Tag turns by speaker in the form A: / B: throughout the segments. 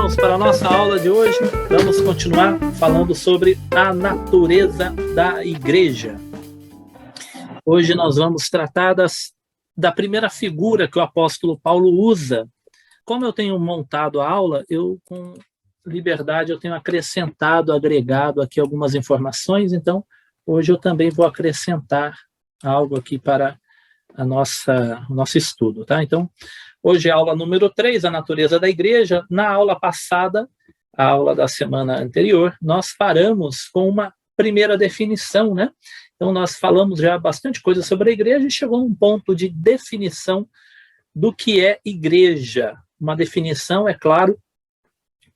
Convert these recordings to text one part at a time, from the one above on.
A: irmãos, para a nossa aula de hoje, vamos continuar falando sobre a natureza da igreja. Hoje nós vamos tratar da primeira figura que o apóstolo Paulo usa. Como eu tenho montado a aula, eu, com liberdade, eu tenho acrescentado, agregado aqui algumas informações, então hoje eu também vou acrescentar algo aqui para o nosso estudo, tá? Então, hoje é a aula número 3, a natureza da igreja. Na aula passada, a aula da semana anterior, nós paramos com uma primeira definição, né? Então, nós falamos já bastante coisa sobre a igreja e chegou a um ponto de definição do que é igreja. Uma definição, é claro,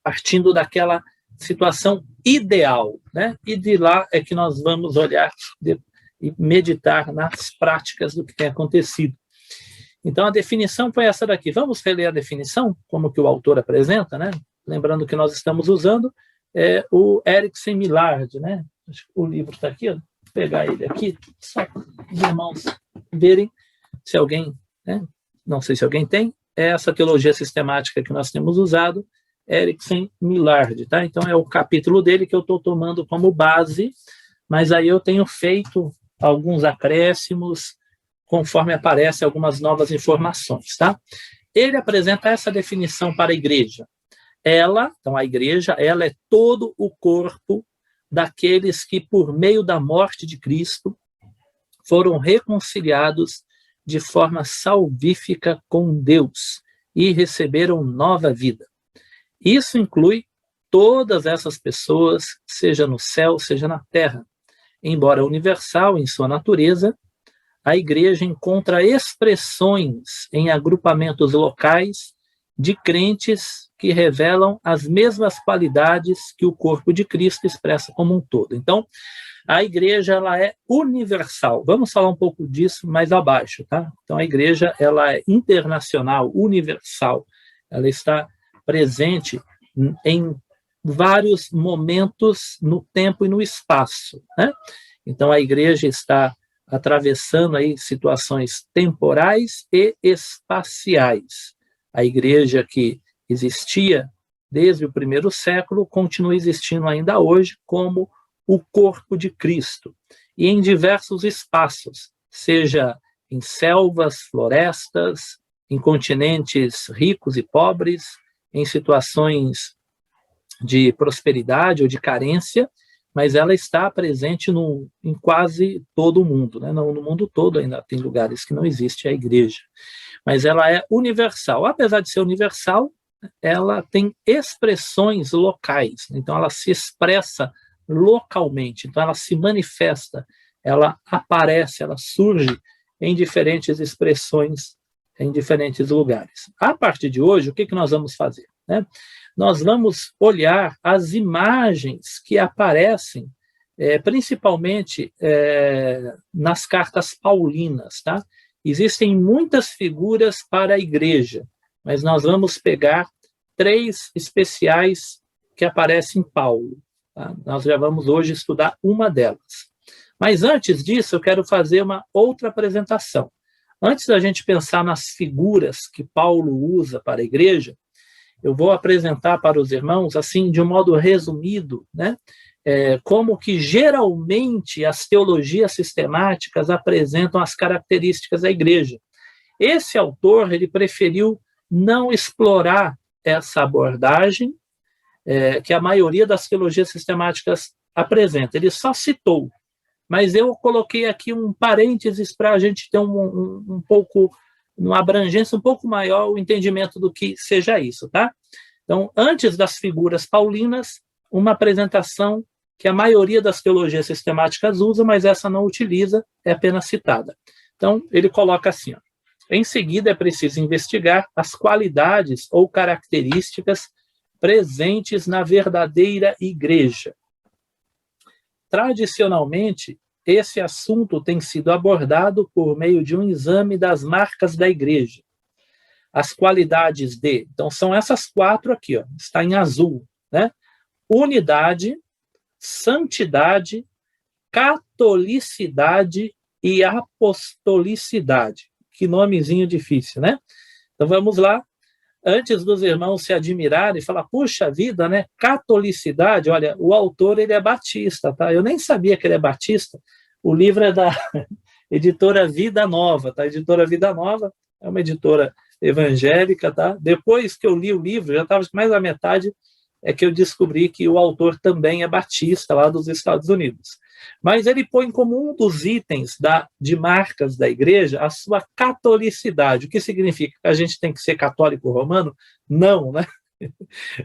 A: partindo daquela situação ideal, né? E de lá é que nós vamos olhar e meditar nas práticas do que tem acontecido. Então, a definição foi essa daqui. Vamos reler a definição, como que o autor apresenta, né? Lembrando que nós estamos usando o Eriksen Millard, né? Acho que o livro está aqui, ó. Vou pegar ele aqui, só para os irmãos verem, se alguém, né? Não sei se alguém tem, é essa teologia sistemática que nós temos usado, Eriksen Millard, tá? Então, é o capítulo dele que eu estou tomando como base, mas aí eu tenho feito alguns acréscimos, conforme aparecem algumas novas informações, tá? Ele apresenta essa definição para a igreja. Então a igreja, ela é todo o corpo daqueles que, por meio da morte de Cristo, foram reconciliados de forma salvífica com Deus e receberam nova vida. Isso inclui todas essas pessoas, seja no céu, seja na terra. Embora universal em sua natureza, a igreja encontra expressões em agrupamentos locais de crentes que revelam as mesmas qualidades que o corpo de Cristo expressa como um todo. Então, a igreja, ela é universal. Vamos falar um pouco disso mais abaixo, tá? Então, a igreja, ela é internacional, universal. Ela está presente em vários momentos no tempo e no espaço, né? Então, a igreja está atravessando aí situações temporais e espaciais. A igreja que existia desde o primeiro século continua existindo ainda hoje como o corpo de Cristo, e em diversos espaços, seja em selvas, florestas, em continentes ricos e pobres, em situações de prosperidade ou de carência, mas ela está presente em quase todo o mundo, né? No mundo todo ainda tem lugares que não existe a igreja, mas ela é universal. Apesar de ser universal, ela tem expressões locais, então ela se expressa localmente, então ela se manifesta, ela aparece, ela surge em diferentes expressões, em diferentes lugares. A partir de hoje, o que nós vamos fazer, né? Nós vamos olhar as imagens que aparecem, principalmente nas cartas paulinas, tá? Existem muitas figuras para a igreja, mas nós vamos pegar 3 especiais que aparecem em Paulo, tá? Nós já vamos hoje estudar uma delas. Mas antes disso, eu quero fazer uma outra apresentação. Antes da gente pensar nas figuras que Paulo usa para a igreja, eu vou apresentar para os irmãos, assim, de um modo resumido, né, como que geralmente as teologias sistemáticas apresentam as características da igreja. Esse autor, ele preferiu não explorar essa abordagem que a maioria das teologias sistemáticas apresenta. Ele só citou, mas eu coloquei aqui um parênteses para a gente ter um pouco, uma abrangência um pouco maior, o entendimento do que seja isso, tá? Então, antes das figuras paulinas, uma apresentação que a maioria das teologias sistemáticas usa, mas essa não utiliza, é apenas citada. Então, ele coloca assim, ó: em seguida, é preciso investigar as qualidades ou características presentes na verdadeira igreja. Tradicionalmente, esse assunto tem sido abordado por meio de um exame das marcas da igreja. As qualidades então são essas 4 aqui, ó, está em azul, né? Unidade, santidade, catolicidade e apostolicidade. Que nomezinho difícil, né? Então vamos lá. antes dos irmãos se admirarem e falar, puxa vida, né? Catolicidade, olha, o autor ele é batista, tá? Eu nem sabia que ele é batista. O livro é da editora Vida Nova, tá? A editora Vida Nova é uma editora evangélica, tá? Depois que eu li o livro, já estava mais da metade, é que eu descobri que o autor também é batista, lá dos Estados Unidos. Mas ele põe como um dos itens de marcas da igreja a sua catolicidade. O que significa? Que a gente tem que ser católico romano? Não, né?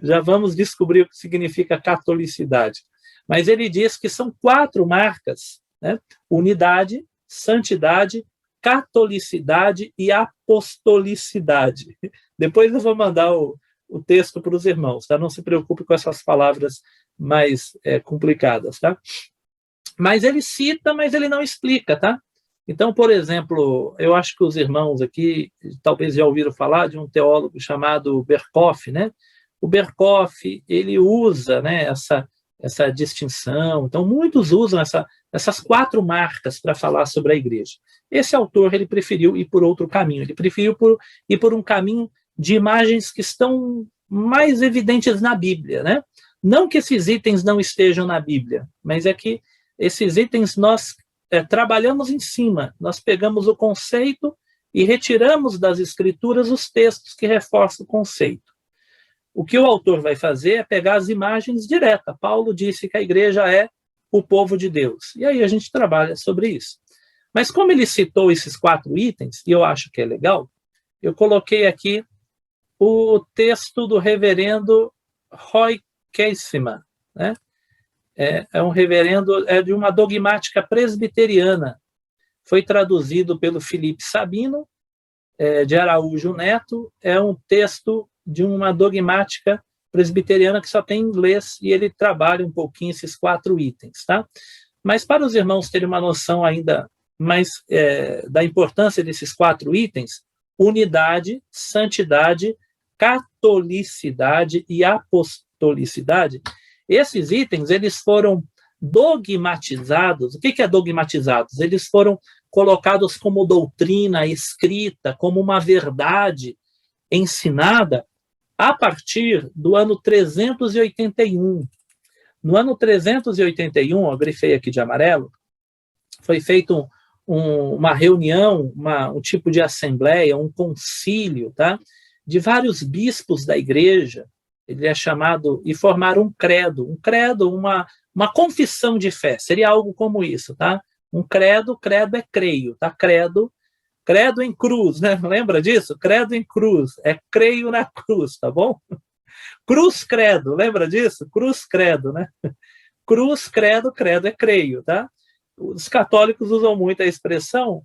A: Já vamos descobrir o que significa catolicidade. Mas ele diz que são 4 marcas, né? Unidade, santidade, catolicidade e apostolicidade. Depois eu vou mandar o texto para os irmãos, tá? Não se preocupe com essas palavras mais complicadas, tá? Mas ele cita, mas ele não explica, tá? Então, por exemplo, eu acho que os irmãos aqui talvez já ouviram falar de um teólogo chamado Berkoff, né? O Berkoff, ele usa, né, essa distinção. Então, muitos usam essas 4 marcas para falar sobre a igreja. Esse autor, ele preferiu ir por outro caminho. Ele preferiu ir por um caminho de imagens que estão mais evidentes na Bíblia, né? Não que esses itens não estejam na Bíblia, mas é que esses itens nós trabalhamos em cima, nós pegamos o conceito e retiramos das escrituras os textos que reforçam o conceito. O que o autor vai fazer é pegar as imagens diretas. Paulo disse que a igreja é o povo de Deus. E aí a gente trabalha sobre isso. Mas como ele citou esses 4 itens, e eu acho que é legal, eu coloquei aqui o texto do reverendo Roy Kessima, né? É um reverendo, é de uma dogmática presbiteriana. Foi traduzido pelo Felipe Sabino, de Araújo Neto. É um texto de uma dogmática presbiteriana que só tem em inglês, e ele trabalha um pouquinho esses 4 itens, tá? Mas para os irmãos terem uma noção ainda mais da importância desses 4 itens, unidade, santidade, catolicidade e apostolicidade, esses itens, eles foram dogmatizados. O que é dogmatizados? Eles foram colocados como doutrina escrita, como uma verdade ensinada a partir do ano 381. No ano 381, eu grifei aqui de amarelo, foi feito uma reunião, um tipo de assembleia, um concílio, tá? De vários bispos da igreja. Ele é chamado, e formaram um credo, uma confissão de fé, seria algo como isso, tá? Um credo é creio, tá? Credo em cruz, né? Lembra disso? Credo em cruz, creio na cruz, tá bom? Cruz credo, lembra disso? Cruz credo, né? Cruz credo é creio, tá? Os católicos usam muito a expressão,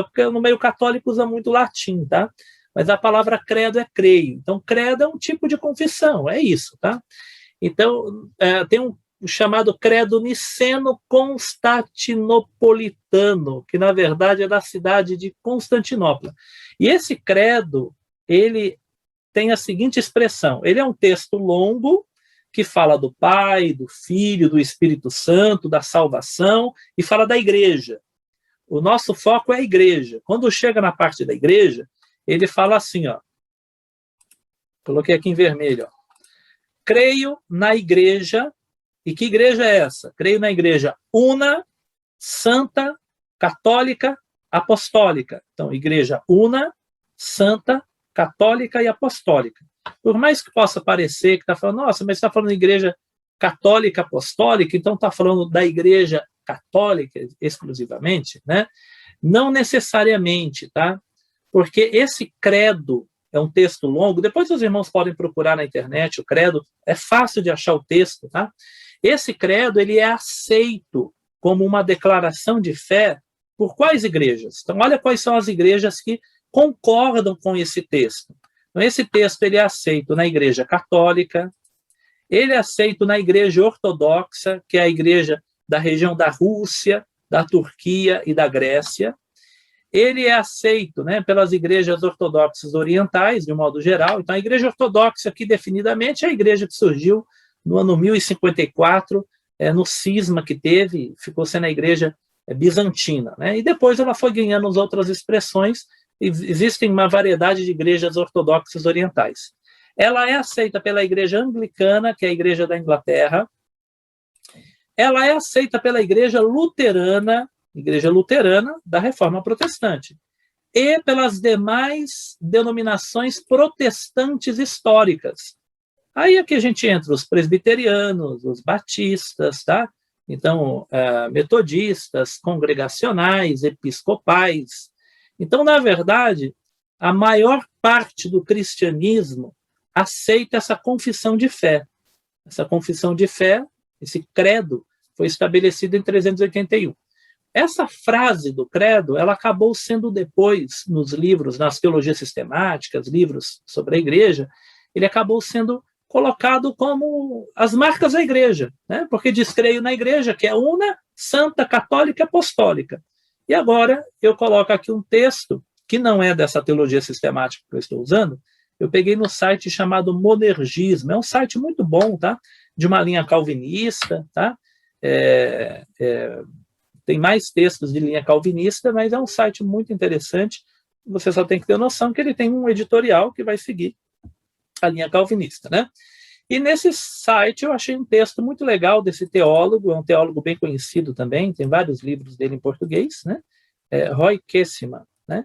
A: porque no meio católico usa muito latim, tá? Mas a palavra credo é creio. Então, credo é um tipo de confissão, é isso, tá? Então, tem um chamado credo niceno-constantinopolitano, que, na verdade, é da cidade de Constantinopla. E esse credo, ele tem a seguinte expressão. Ele é um texto longo, que fala do Pai, do Filho, do Espírito Santo, da salvação, e fala da igreja. O nosso foco é a igreja. Quando chega na parte da igreja, ele fala assim, ó, coloquei aqui em vermelho, ó, creio na igreja, e que igreja é essa? Creio na igreja una, santa, católica, apostólica. Então, igreja una, santa, católica e apostólica. Por mais que possa parecer que está falando, nossa, mas está falando de igreja católica, apostólica, então está falando da igreja católica exclusivamente, né? Não necessariamente, tá? Porque esse credo é um texto longo, depois os irmãos podem procurar na internet o credo, é fácil de achar o texto, tá? Esse credo, ele é aceito como uma declaração de fé por quais igrejas? Então, olha quais são as igrejas que concordam com esse texto. Então, esse texto, ele é aceito na igreja católica, ele é aceito na igreja ortodoxa, que é a igreja da região da Rússia, da Turquia e da Grécia. Ele é aceito, né, pelas igrejas ortodoxas orientais, de um modo geral. Então, a igreja ortodoxa, aqui definidamente, é a igreja que surgiu no ano 1054, no cisma que teve, ficou sendo a igreja bizantina, né? E depois ela foi ganhando as outras expressões existem uma variedade de igrejas ortodoxas orientais. Ela é aceita pela igreja anglicana, que é a igreja da Inglaterra. Ela é aceita pela igreja luterana da Reforma Protestante, e pelas demais denominações protestantes históricas. Aí aqui a gente entra os presbiterianos, os batistas, tá? Então, metodistas, congregacionais, episcopais. Então, na verdade, a maior parte do cristianismo aceita essa confissão de fé. Essa confissão de fé, esse credo, foi estabelecido em 381. Essa frase do credo, ela acabou sendo depois, nos livros, nas teologias sistemáticas, livros sobre a igreja, ele acabou sendo colocado como as marcas da igreja, né? Porque diz creio na igreja, que é una, santa, católica e apostólica. E agora eu coloco aqui um texto, que não é dessa teologia sistemática que eu estou usando, eu peguei no site chamado Monergismo, é um site muito bom, tá? De uma linha calvinista, tá? Tem mais textos de linha calvinista, mas é um site muito interessante. Você só tem que ter noção que ele tem um editorial que vai seguir a linha calvinista, né? E nesse site eu achei um texto muito legal desse teólogo, é um teólogo bem conhecido também, tem vários livros dele em português, né? Roy Kessima, né?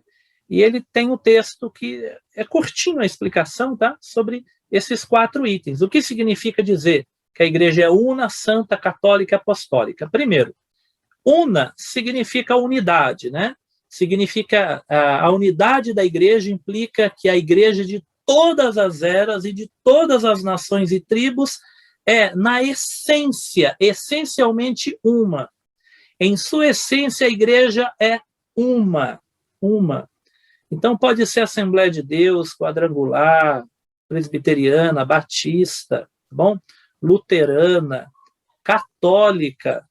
A: E ele tem um texto que é curtinho a explicação, tá? Sobre esses 4 itens. O que significa dizer que a igreja é una, santa, católica e apostólica? Primeiro, una significa unidade, né? Significa a unidade da igreja implica que a igreja de todas as eras e de todas as nações e tribos é, na essência, essencialmente uma. Em sua essência, a igreja é uma. Então, pode ser Assembleia de Deus, quadrangular, presbiteriana, batista, tá bom? Luterana, católica,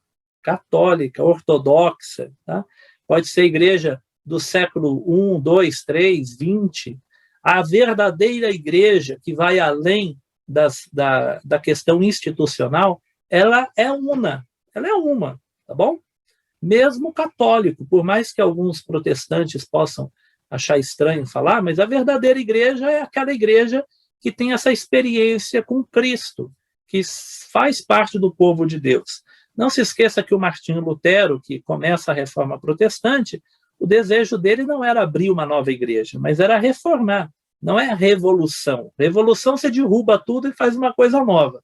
A: ortodoxa, tá? Pode ser igreja do século I, II, III, XX. A verdadeira igreja, que vai além da questão institucional, ela é uma, tá bom? Mesmo católico, por mais que alguns protestantes possam achar estranho falar, mas a verdadeira igreja é aquela igreja que tem essa experiência com Cristo, que faz parte do povo de Deus. Não se esqueça que o Martinho Lutero, que começa a reforma protestante, o desejo dele não era abrir uma nova igreja, mas era reformar. Não é revolução. Revolução você derruba tudo e faz uma coisa nova.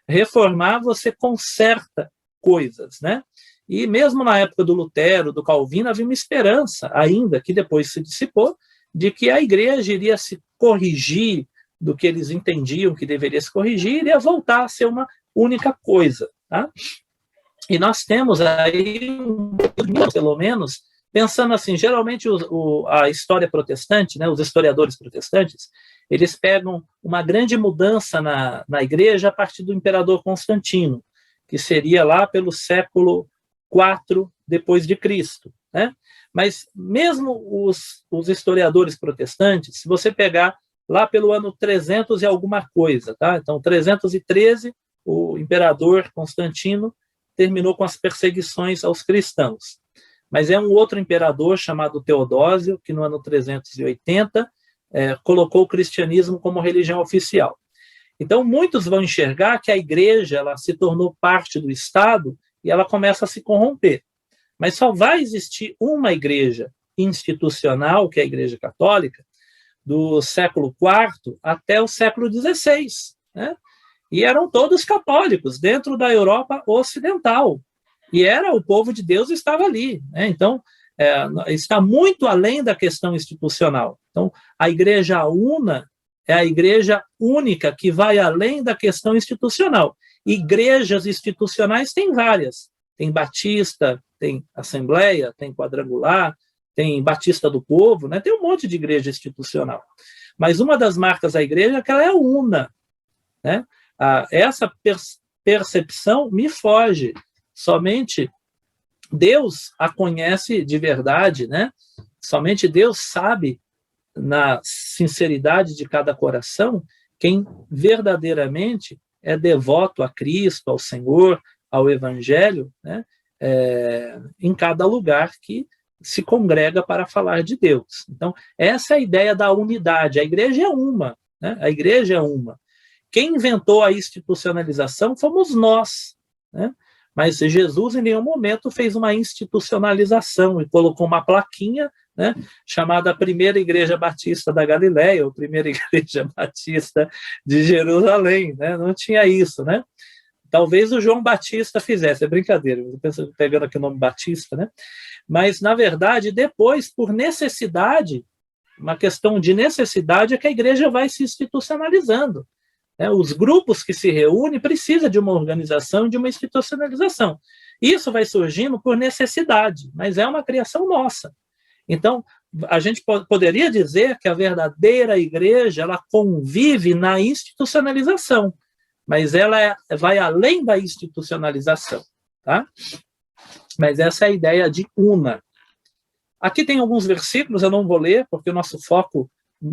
A: Reformar, você conserta coisas, né? E mesmo na época do Lutero, do Calvino, havia uma esperança, ainda que depois se dissipou, de que a igreja iria se corrigir do que eles entendiam que deveria se corrigir, iria voltar a ser uma única coisa, tá? E nós temos aí, pelo menos, pensando assim, geralmente a história protestante, né, os historiadores protestantes, eles pegam uma grande mudança na igreja a partir do imperador Constantino, que seria lá pelo século IV depois de Cristo, né? Mas mesmo os historiadores protestantes, se você pegar lá pelo ano 300 e alguma coisa, tá? Então, 313, o imperador Constantino terminou com as perseguições aos cristãos. Mas é um outro imperador chamado Teodósio, que no ano 380 colocou o cristianismo como religião oficial. Então, muitos vão enxergar que a igreja ela se tornou parte do Estado e ela começa a se corromper. Mas só vai existir uma igreja institucional, que é a Igreja Católica, do século IV até o século XVI, né? E eram todos católicos, dentro da Europa Ocidental. E era o povo de Deus estava ali, né? Então, está muito além da questão institucional. Então, a igreja una é a igreja única que vai além da questão institucional. Igrejas institucionais tem várias. Tem Batista, tem Assembleia, tem Quadrangular, tem Batista do Povo, né? Tem um monte de igreja institucional. Mas uma das marcas da igreja é que ela é una, né? Essa percepção me foge. Somente Deus a conhece de verdade, né? Somente Deus sabe, na sinceridade de cada coração, quem verdadeiramente é devoto a Cristo, ao Senhor, ao Evangelho, né? Em cada lugar que se congrega para falar de Deus. Então, essa é a ideia da unidade. A igreja é uma, né? A igreja é uma. Quem inventou a institucionalização fomos nós, né? Mas Jesus em nenhum momento fez uma institucionalização e colocou uma plaquinha, né, chamada Primeira Igreja Batista da Galileia, ou Primeira Igreja Batista de Jerusalém, né? Não tinha isso, né? Talvez o João Batista fizesse, é brincadeira, eu penso pegando aqui o nome Batista, né? Mas, na verdade, depois, por necessidade, uma questão de necessidade, é que a igreja vai se institucionalizando. Os grupos que se reúnem precisam de uma organização, de uma institucionalização. Isso vai surgindo por necessidade, mas é uma criação nossa. Então, a gente poderia dizer que a verdadeira igreja, ela convive na institucionalização, mas ela vai além da institucionalização, tá? Mas essa é a ideia de una. Aqui tem alguns versículos, eu não vou ler, porque o nosso foco,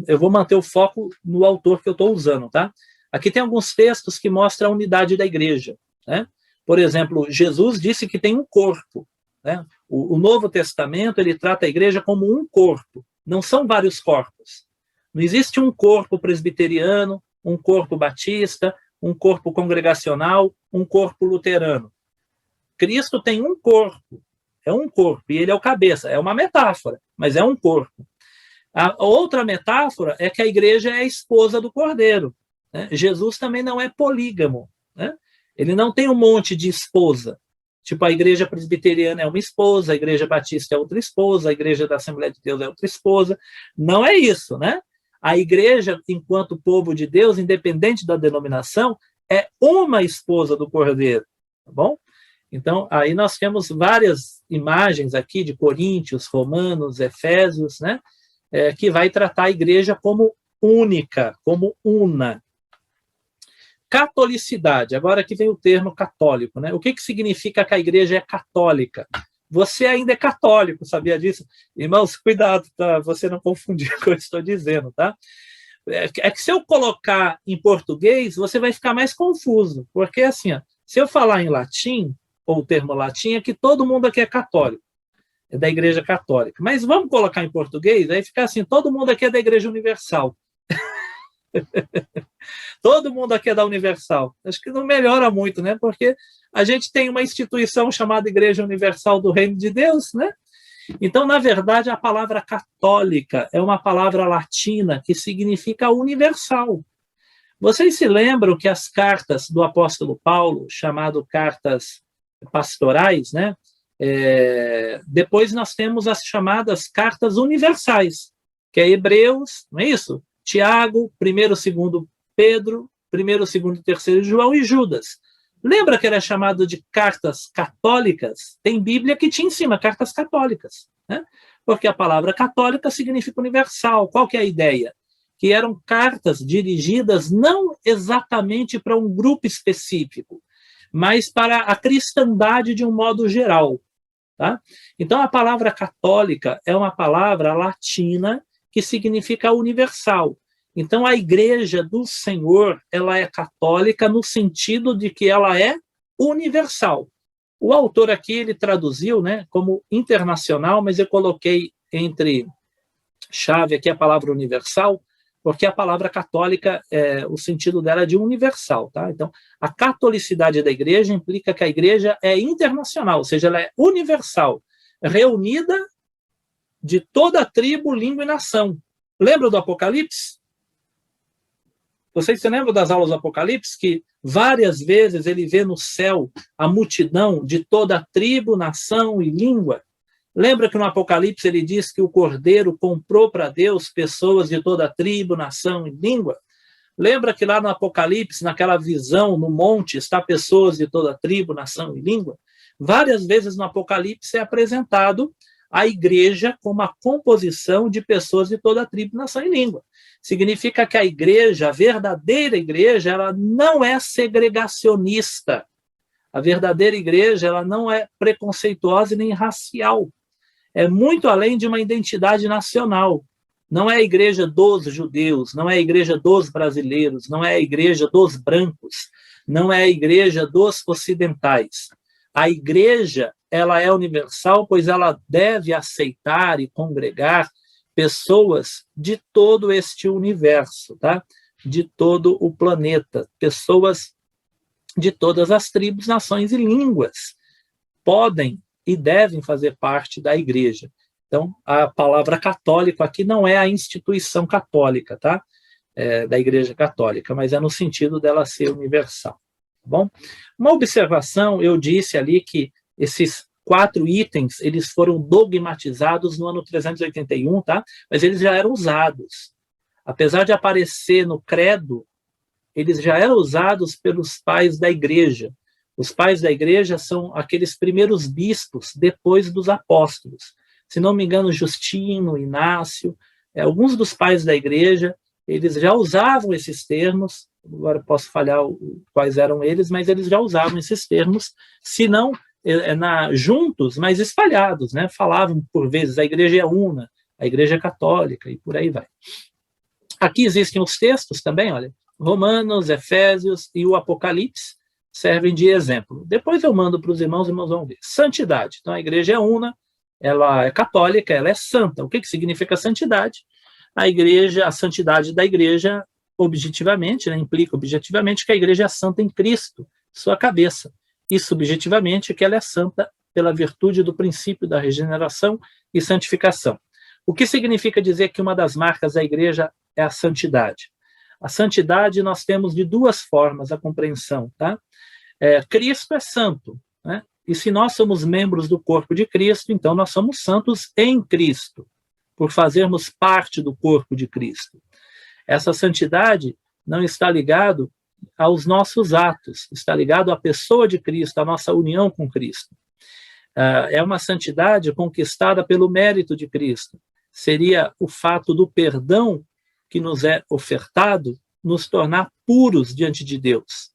A: eu vou manter o foco no autor que eu estou usando, tá? Aqui tem alguns textos que mostram a unidade da igreja, né? Por exemplo, Jesus disse que tem um corpo, né? O Novo Testamento, ele trata a igreja como um corpo, não são vários corpos. Não existe um corpo presbiteriano, um corpo batista, um corpo congregacional, um corpo luterano. Cristo tem um corpo, é um corpo, e ele é o cabeça, é uma metáfora, mas é um corpo. A outra metáfora é que a igreja é a esposa do Cordeiro, né? Jesus também não é polígamo, né? Ele não tem um monte de esposa, tipo a igreja presbiteriana é uma esposa, a igreja batista é outra esposa, a igreja da Assembleia de Deus é outra esposa, não é isso, né? A igreja, enquanto povo de Deus, independente da denominação, é uma esposa do Cordeiro, tá bom? Então, aí nós temos várias imagens aqui de Coríntios, Romanos, Efésios, né? Que vai tratar a igreja como única, como una. Catolicidade, agora aqui vem o termo católico, né? O que significa que a igreja é católica? Você ainda é católico, sabia disso? Irmãos, cuidado para você não confundir o que eu estou dizendo, tá? É que se eu colocar em português, você vai ficar mais confuso, porque assim, ó, se eu falar em latim, ou o termo latim, é que todo mundo aqui é católico, é da igreja católica. Mas vamos colocar em português, aí fica assim, todo mundo aqui é da igreja universal. Todo mundo aqui é da Universal. Acho que não melhora muito, né? Porque a gente tem uma instituição chamada Igreja Universal do Reino de Deus, né? Então, na verdade, a palavra católica é uma palavra latina que significa universal. Vocês se lembram que as cartas do apóstolo Paulo, chamado cartas pastorais, né? Depois nós temos as chamadas cartas universais, que é Hebreus, não é isso? Tiago, 1º, 2º Pedro, 1º, 2º, 3º João e Judas. Lembra que era chamado de cartas católicas? Tem Bíblia que te ensina cartas católicas, né? Porque a palavra católica significa universal. Qual que é a ideia? Que eram cartas dirigidas não exatamente para um grupo específico, mas para a cristandade de um modo geral, tá? Então, a palavra católica é uma palavra latina que significa universal. Então, a igreja do Senhor, ela é católica no sentido de que ela é universal. O autor aqui, ele traduziu, né, como internacional, mas eu coloquei entre chave aqui a palavra universal, porque a palavra católica, o sentido dela é de universal, tá? Então, a catolicidade da igreja implica que a igreja é internacional, ou seja, ela é universal, reunida de toda a tribo, língua e nação. Lembra do Apocalipse? Vocês se lembram das aulas do Apocalipse? Que várias vezes ele vê no céu a multidão de toda a tribo, nação e língua? Lembra que no Apocalipse ele diz que o Cordeiro comprou para Deus pessoas de toda a tribo, nação e língua? Lembra que lá no Apocalipse, naquela visão no monte, está pessoas de toda a tribo, nação e língua? Várias vezes no Apocalipse é apresentado a igreja como a composição de pessoas de toda a tribo, nação e língua. Significa que a igreja, a verdadeira igreja, ela não é segregacionista. A verdadeira igreja, ela não é preconceituosa e nem racial. É muito além de uma identidade nacional. Não é a igreja dos judeus, não é a igreja dos brasileiros, não é a igreja dos brancos, não é a igreja dos ocidentais. A igreja, ela é universal, pois ela deve aceitar e congregar pessoas de todo este universo, tá? De todo o planeta, pessoas de todas as tribos, nações e línguas podem e devem fazer parte da igreja. Então, a palavra católico aqui não é a instituição católica, tá? Da igreja católica, mas é no sentido dela ser universal. Tá bom? Uma observação, eu disse ali que esses 4 itens, eles foram dogmatizados no ano 381, tá? Mas eles já eram usados. Apesar de aparecer no credo, eles já eram usados pelos pais da igreja. Os pais da igreja são aqueles primeiros bispos depois dos apóstolos. Se não me engano, Justino, Inácio, alguns dos pais da igreja, eles já usavam esses termos, agora posso falhar quais eram eles, mas eles já usavam esses termos, se não juntos, mas espalhados, né? Falavam, por vezes, a igreja é una, a igreja é católica, e por aí vai. Aqui existem os textos também, olha, Romanos, Efésios e o Apocalipse servem de exemplo. Depois eu mando para os irmãos vão ver. Santidade. Então, a igreja é una, ela é católica, ela é santa. O que significa santidade? A santidade da igreja, objetivamente, né, implica objetivamente que a igreja é santa em Cristo, sua cabeça, e subjetivamente que ela é santa pela virtude do princípio da regeneração e santificação. O que significa dizer que uma das marcas da igreja é a santidade? A santidade nós temos de 2 formas a compreensão, tá? Cristo é santo, né? E se nós somos membros do corpo de Cristo, então nós somos santos em Cristo, por fazermos parte do corpo de Cristo. Essa santidade não está ligado aos nossos atos, está ligado à pessoa de Cristo, à nossa união com Cristo. É uma santidade conquistada pelo mérito de Cristo. Seria o fato do perdão que nos é ofertado nos tornar puros diante de Deus.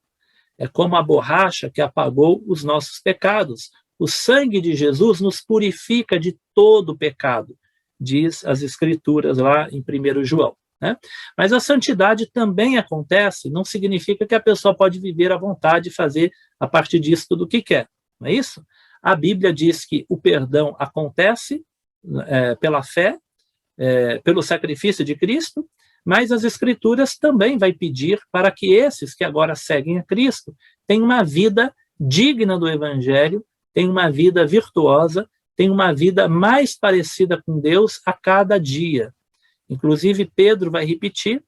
A: É como a borracha que apagou os nossos pecados. O sangue de Jesus nos purifica de todo pecado, diz as Escrituras lá em 1 João. Né? Mas a santidade também acontece, não significa que a pessoa pode viver à vontade e fazer a partir disso tudo o que quer, não é isso? A Bíblia diz que o perdão acontece pela fé, pelo sacrifício de Cristo, mas as Escrituras também vai pedir para que esses que agora seguem a Cristo tenham uma vida digna do Evangelho, tenham uma vida virtuosa, tenham uma vida mais parecida com Deus a cada dia. Inclusive, Pedro vai repetir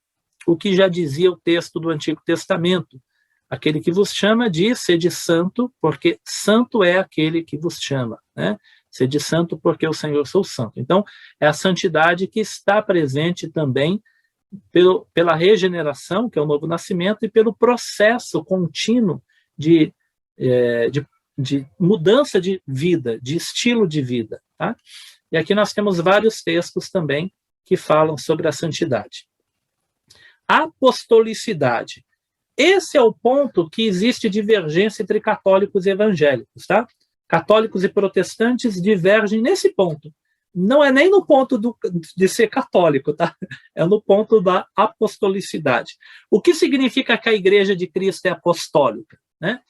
A: o que já dizia o texto do Antigo Testamento. Aquele que vos chama diz, sede santo, porque santo é aquele que vos chama, né? Sede santo porque o Senhor sou santo. Então, é a santidade que está presente também pela regeneração, que é o novo nascimento, e pelo processo contínuo de mudança de vida, de estilo de vida. Tá? E aqui nós temos vários textos também que falam sobre a santidade. Apostolicidade. Esse é o ponto que existe divergência entre católicos e evangélicos. Tá? Católicos e protestantes divergem nesse ponto. Não é nem no ponto de ser católico, tá? É no ponto da apostolicidade. O que significa que a Igreja de Cristo é apostólica, né?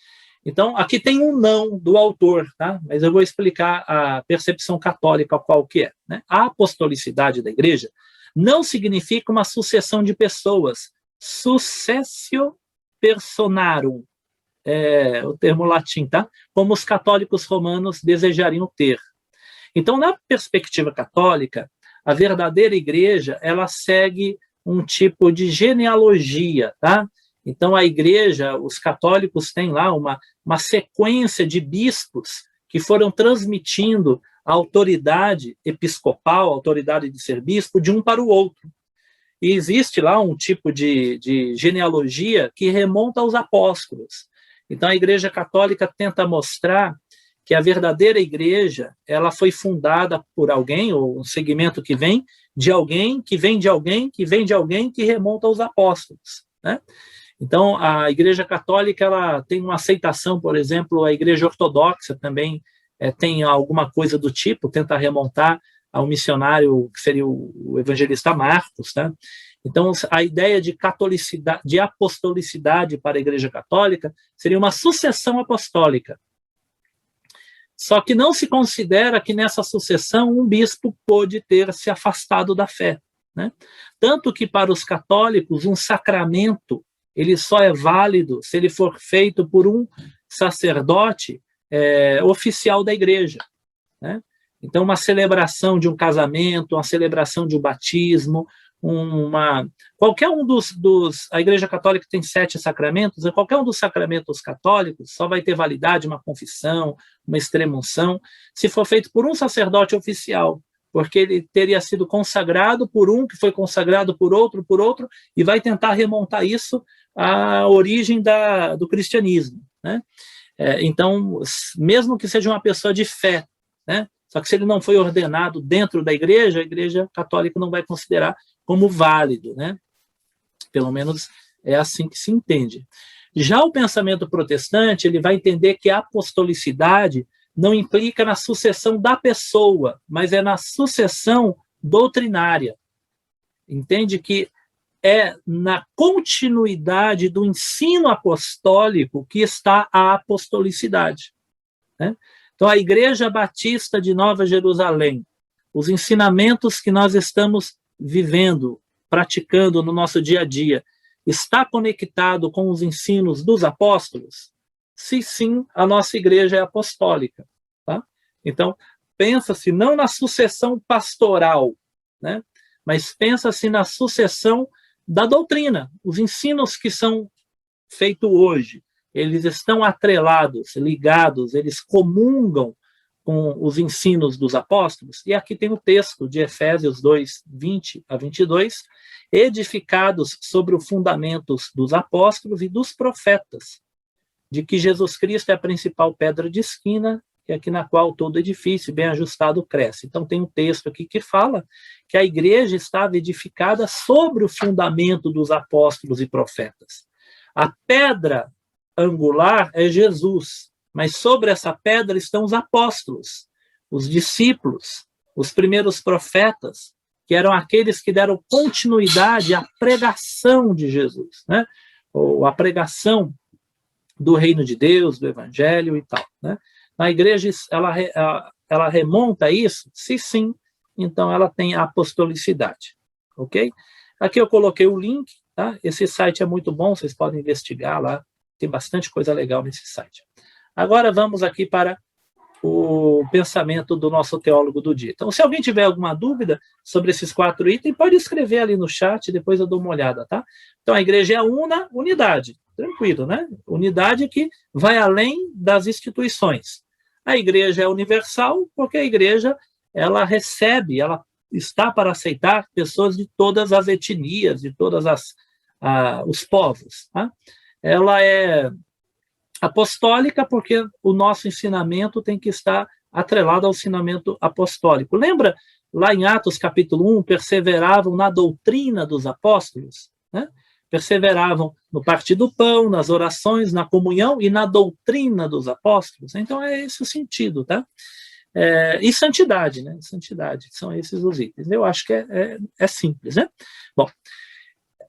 A: Então, aqui tem um não do autor, tá? Mas eu vou explicar a percepção católica qual que é, né? A apostolicidade da Igreja não significa uma sucessão de pessoas, successio personarum, o termo latim, tá? Como os católicos romanos desejariam ter. Então, na perspectiva católica, a verdadeira igreja, ela segue um tipo de genealogia, tá? Então, a igreja, os católicos têm lá uma sequência de bispos que foram transmitindo a autoridade episcopal, a autoridade de ser bispo, de um para o outro. E existe lá um tipo de genealogia que remonta aos apóstolos. Então, a Igreja Católica tenta mostrar que a verdadeira igreja, ela foi fundada por alguém, ou um segmento que vem de alguém, que vem de alguém, que vem de alguém, que remonta aos apóstolos, né? Então, a Igreja Católica, ela tem uma aceitação, por exemplo, a Igreja Ortodoxa também tem alguma coisa do tipo, tenta remontar ao missionário, que seria o evangelista Marcos, tá? Então, a ideia de catolicidade, de apostolicidade para a Igreja Católica seria uma sucessão apostólica. Só que não se considera que nessa sucessão um bispo pôde ter se afastado da fé, né? Tanto que para os católicos um sacramento ele só é válido se ele for feito por um sacerdote oficial da igreja, né? Então, uma celebração de um casamento, uma celebração de um batismo, qualquer um a Igreja Católica tem 7 sacramentos, qualquer um dos sacramentos católicos só vai ter validade, uma confissão, uma extrema-unção, se for feito por um sacerdote oficial, porque ele teria sido consagrado por um, que foi consagrado por outro, e vai tentar remontar isso à origem do cristianismo, né? Então, mesmo que seja uma pessoa de fé, né? Só que se ele não foi ordenado dentro da igreja, a Igreja Católica não vai considerar como válido, né? Pelo menos é assim que se entende. Já o pensamento protestante, ele vai entender que a apostolicidade não implica na sucessão da pessoa, mas é na sucessão doutrinária. Entende que é na continuidade do ensino apostólico que está a apostolicidade, né? Então, a Igreja Batista de Nova Jerusalém, os ensinamentos que nós estamos vivendo, praticando no nosso dia a dia, está conectado com os ensinos dos apóstolos? Se sim, a nossa igreja é apostólica, tá? Então, pensa-se não na sucessão pastoral, né? Mas pensa-se na sucessão da doutrina. Os ensinos que são feitos hoje, eles estão atrelados, ligados, eles comungam com os ensinos dos apóstolos. E aqui tem o texto de Efésios 2, 20 a 22, edificados sobre os fundamentos dos apóstolos e dos profetas, de que Jesus Cristo é a principal pedra de esquina, e aqui na qual todo edifício bem ajustado cresce. Então tem um texto aqui que fala que a igreja estava edificada sobre o fundamento dos apóstolos e profetas. A pedra angular é Jesus, mas sobre essa pedra estão os apóstolos, os discípulos, os primeiros profetas, que eram aqueles que deram continuidade à pregação de Jesus, né? Ou à pregação do reino de Deus, do evangelho e tal, né? A igreja, ela remonta a isso? Se sim, então ela tem a apostolicidade, ok? Aqui eu coloquei o link, tá? Esse site é muito bom, vocês podem investigar lá, tem bastante coisa legal nesse site. Agora vamos aqui para o pensamento do nosso teólogo do dia. Então, se alguém tiver alguma dúvida sobre esses 4 itens, pode escrever ali no chat, depois eu dou uma olhada, tá? Então, a igreja é unidade, tranquilo, né? Unidade que vai além das instituições. A igreja é universal porque a igreja, ela recebe, ela está para aceitar pessoas de todas as etnias, de todos os povos, tá? Ela é apostólica porque o nosso ensinamento tem que estar atrelado ao ensinamento apostólico. Lembra, lá em Atos capítulo 1, perseveravam na doutrina dos apóstolos, né? Perseveravam no partir do pão, nas orações, na comunhão e na doutrina dos apóstolos. Então é esse o sentido, tá? E santidade, né? Santidade, são esses os itens. Eu acho que é simples, né? Bom,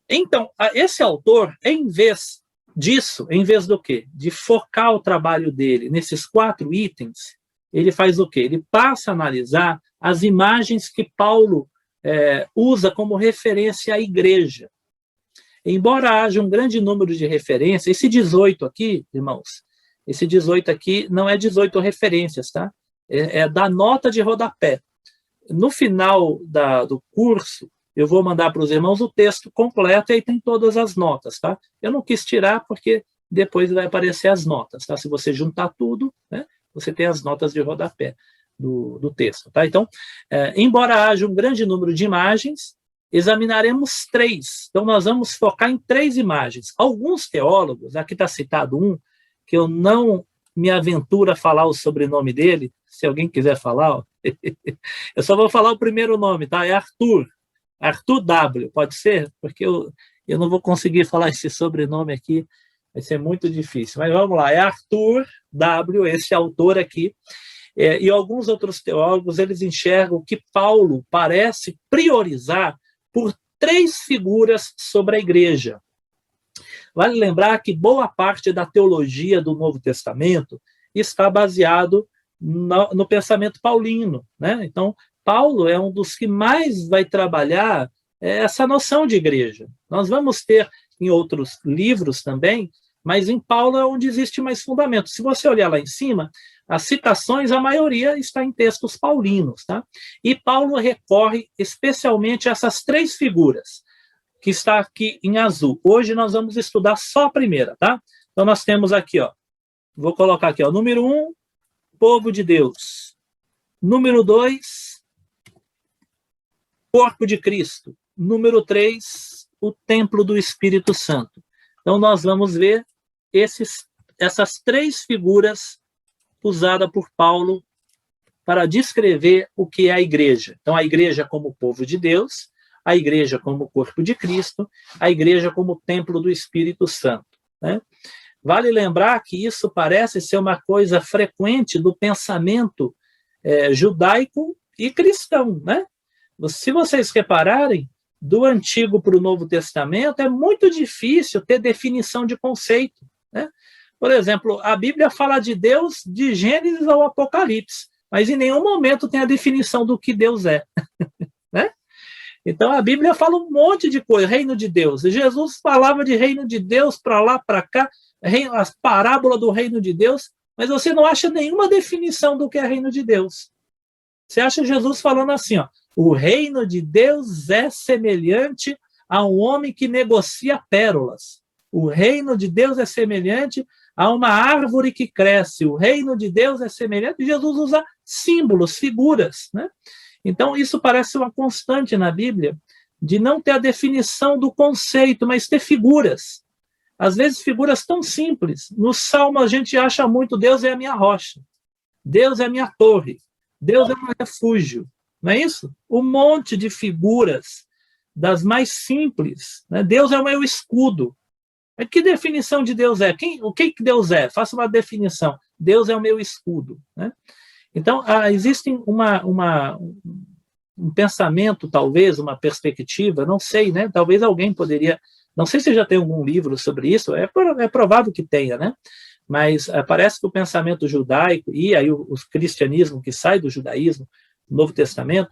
A: então, esse autor, em vez disso, em vez do quê? De focar o trabalho dele nesses 4 itens, ele faz o quê? Ele passa a analisar as imagens que Paulo usa como referência à igreja. Embora haja um grande número de referências, esse 18 aqui, irmãos, esse 18 aqui não é 18 referências, tá? É da nota de rodapé. No final do curso, eu vou mandar para os irmãos o texto completo e aí tem todas as notas, tá? Eu não quis tirar porque depois vai aparecer as notas, tá? Se você juntar tudo, né, você tem as notas de rodapé do texto, tá? Então, embora haja um grande número de imagens, examinaremos 3. Então, nós vamos focar em 3 imagens. Alguns teólogos, aqui está citado um, que eu não me aventuro a falar o sobrenome dele, se alguém quiser falar, ó, eu só vou falar o primeiro nome, tá? É Arthur W, pode ser? Porque eu não vou conseguir falar esse sobrenome aqui, vai ser muito difícil. Mas vamos lá, é Arthur W, esse autor aqui, e alguns outros teólogos, eles enxergam que Paulo parece priorizar por 3 figuras sobre a igreja. Vale lembrar que boa parte da teologia do Novo Testamento está baseado no pensamento paulino, né? Então, Paulo é um dos que mais vai trabalhar essa noção de igreja. Nós vamos ter em outros livros também, mas em Paulo é onde existe mais fundamento. Se você olhar lá em cima, as citações, a maioria está em textos paulinos, tá? E Paulo recorre especialmente a essas três figuras, que está aqui em azul. Hoje nós vamos estudar só a primeira, tá? Então nós temos aqui, ó, vou colocar aqui, ó, número 1, povo de Deus. Número 2, corpo de Cristo. Número 3, o templo do Espírito Santo. Então nós vamos ver essas três figuras usadas por Paulo para descrever o que é a igreja. Então a igreja como povo de Deus, a igreja como corpo de Cristo, a igreja como templo do Espírito Santo, né? Vale lembrar que isso parece ser uma coisa frequente do pensamento judaico e cristão, né? Se vocês repararem, do Antigo para o Novo Testamento é muito difícil ter definição de conceito, né? Por exemplo, a Bíblia fala de Deus de Gênesis ao Apocalipse, mas em nenhum momento tem a definição do que Deus é, né? Então a Bíblia fala um monte de coisa, reino de Deus. E Jesus falava de reino de Deus para lá, para cá, a parábola do reino de Deus, mas você não acha nenhuma definição do que é reino de Deus. Você acha Jesus falando assim, ó, o reino de Deus é semelhante a um homem que negocia pérolas. O reino de Deus é semelhante a uma árvore que cresce. O reino de Deus é semelhante. Jesus usa símbolos, figuras, né? Então, isso parece uma constante na Bíblia, de não ter a definição do conceito, mas ter figuras. Às vezes, figuras tão simples. No Salmo, a gente acha muito, Deus é a minha rocha, Deus é a minha torre, Deus é o meu refúgio. Não é isso? Um monte de figuras, das mais simples, né? Deus é o meu escudo. Que definição de Deus é? O que Deus é? Faça uma definição. Deus é o meu escudo, né? Então, existe um pensamento, talvez, uma perspectiva, não sei, né? Talvez alguém poderia, não sei se já tem algum livro sobre isso, é provável que tenha, né? Mas parece que o pensamento judaico e aí o cristianismo que sai do judaísmo, no Novo Testamento,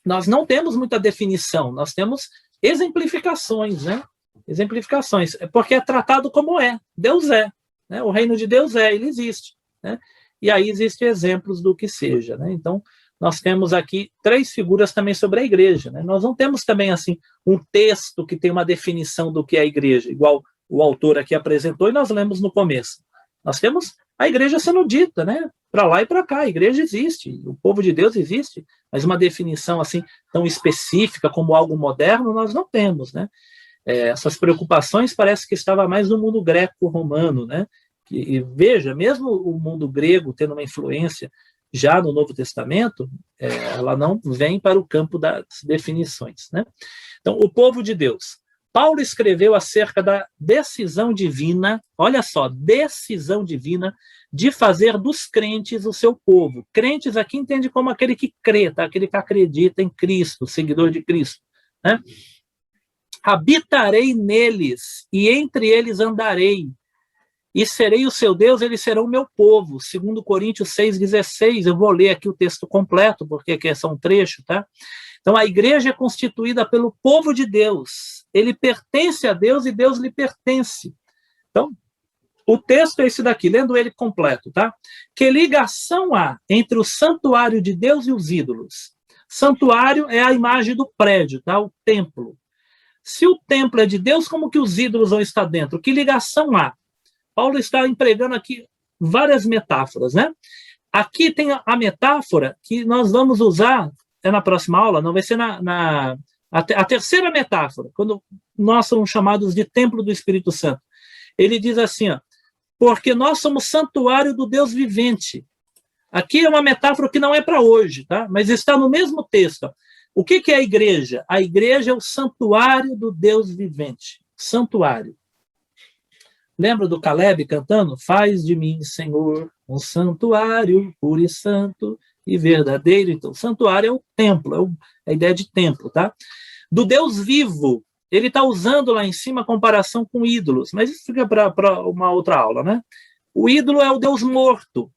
A: nós não temos muita definição, nós temos exemplificações, né? Exemplificações, porque é tratado como é, Deus é, né? O reino de Deus ele existe, né? E aí existem exemplos do que seja, né? Então, nós temos aqui três figuras também sobre a igreja, né? Nós não temos também, assim, um texto que tem uma definição do que é a igreja, igual o autor aqui apresentou e nós lemos no começo. Nós temos a igreja sendo dita, né? Para lá e para cá, a igreja existe, o povo de Deus existe, mas uma definição, assim, tão específica como algo moderno, nós não temos, né? Essas preocupações parece que estava mais no mundo greco-romano, né? E veja, mesmo o mundo grego tendo uma influência já no Novo Testamento, ela não vem para o campo das definições, né? Então, o povo de Deus. Paulo escreveu acerca da decisão divina, olha só, decisão divina de fazer dos crentes o seu povo. Crentes aqui entende como aquele que crê, tá? Aquele que acredita em Cristo, seguidor de Cristo, né? Habitarei neles e entre eles andarei, e serei o seu Deus, eles serão o meu povo. 2 Coríntios 6,16, eu vou ler aqui o texto completo, porque aqui é só um trecho, tá? Então, a igreja é constituída pelo povo de Deus. Ele pertence a Deus e Deus lhe pertence. Então, o texto é esse daqui, lendo ele completo, tá? Que ligação há entre o santuário de Deus e os ídolos? Santuário é a imagem do prédio, tá? O templo. Se o templo é de Deus, como que os ídolos vão estar dentro? Que ligação há? Paulo está empregando aqui várias metáforas, né? Aqui tem a metáfora que nós vamos usar, na próxima aula, não vai ser a terceira metáfora, quando nós somos chamados de templo do Espírito Santo. Ele diz assim, ó, porque nós somos santuário do Deus vivente. Aqui é uma metáfora que não é para hoje, tá? Mas está no mesmo texto. Ó. O que é a igreja? A igreja é o santuário do Deus vivente. Santuário. Lembra do Caleb cantando? Faz de mim, Senhor, um santuário puro e santo e verdadeiro. Então, santuário é o templo, é a ideia de templo, tá? Do Deus vivo, ele está usando lá em cima a comparação com ídolos, mas isso fica para uma outra aula, né? O ídolo é o Deus morto.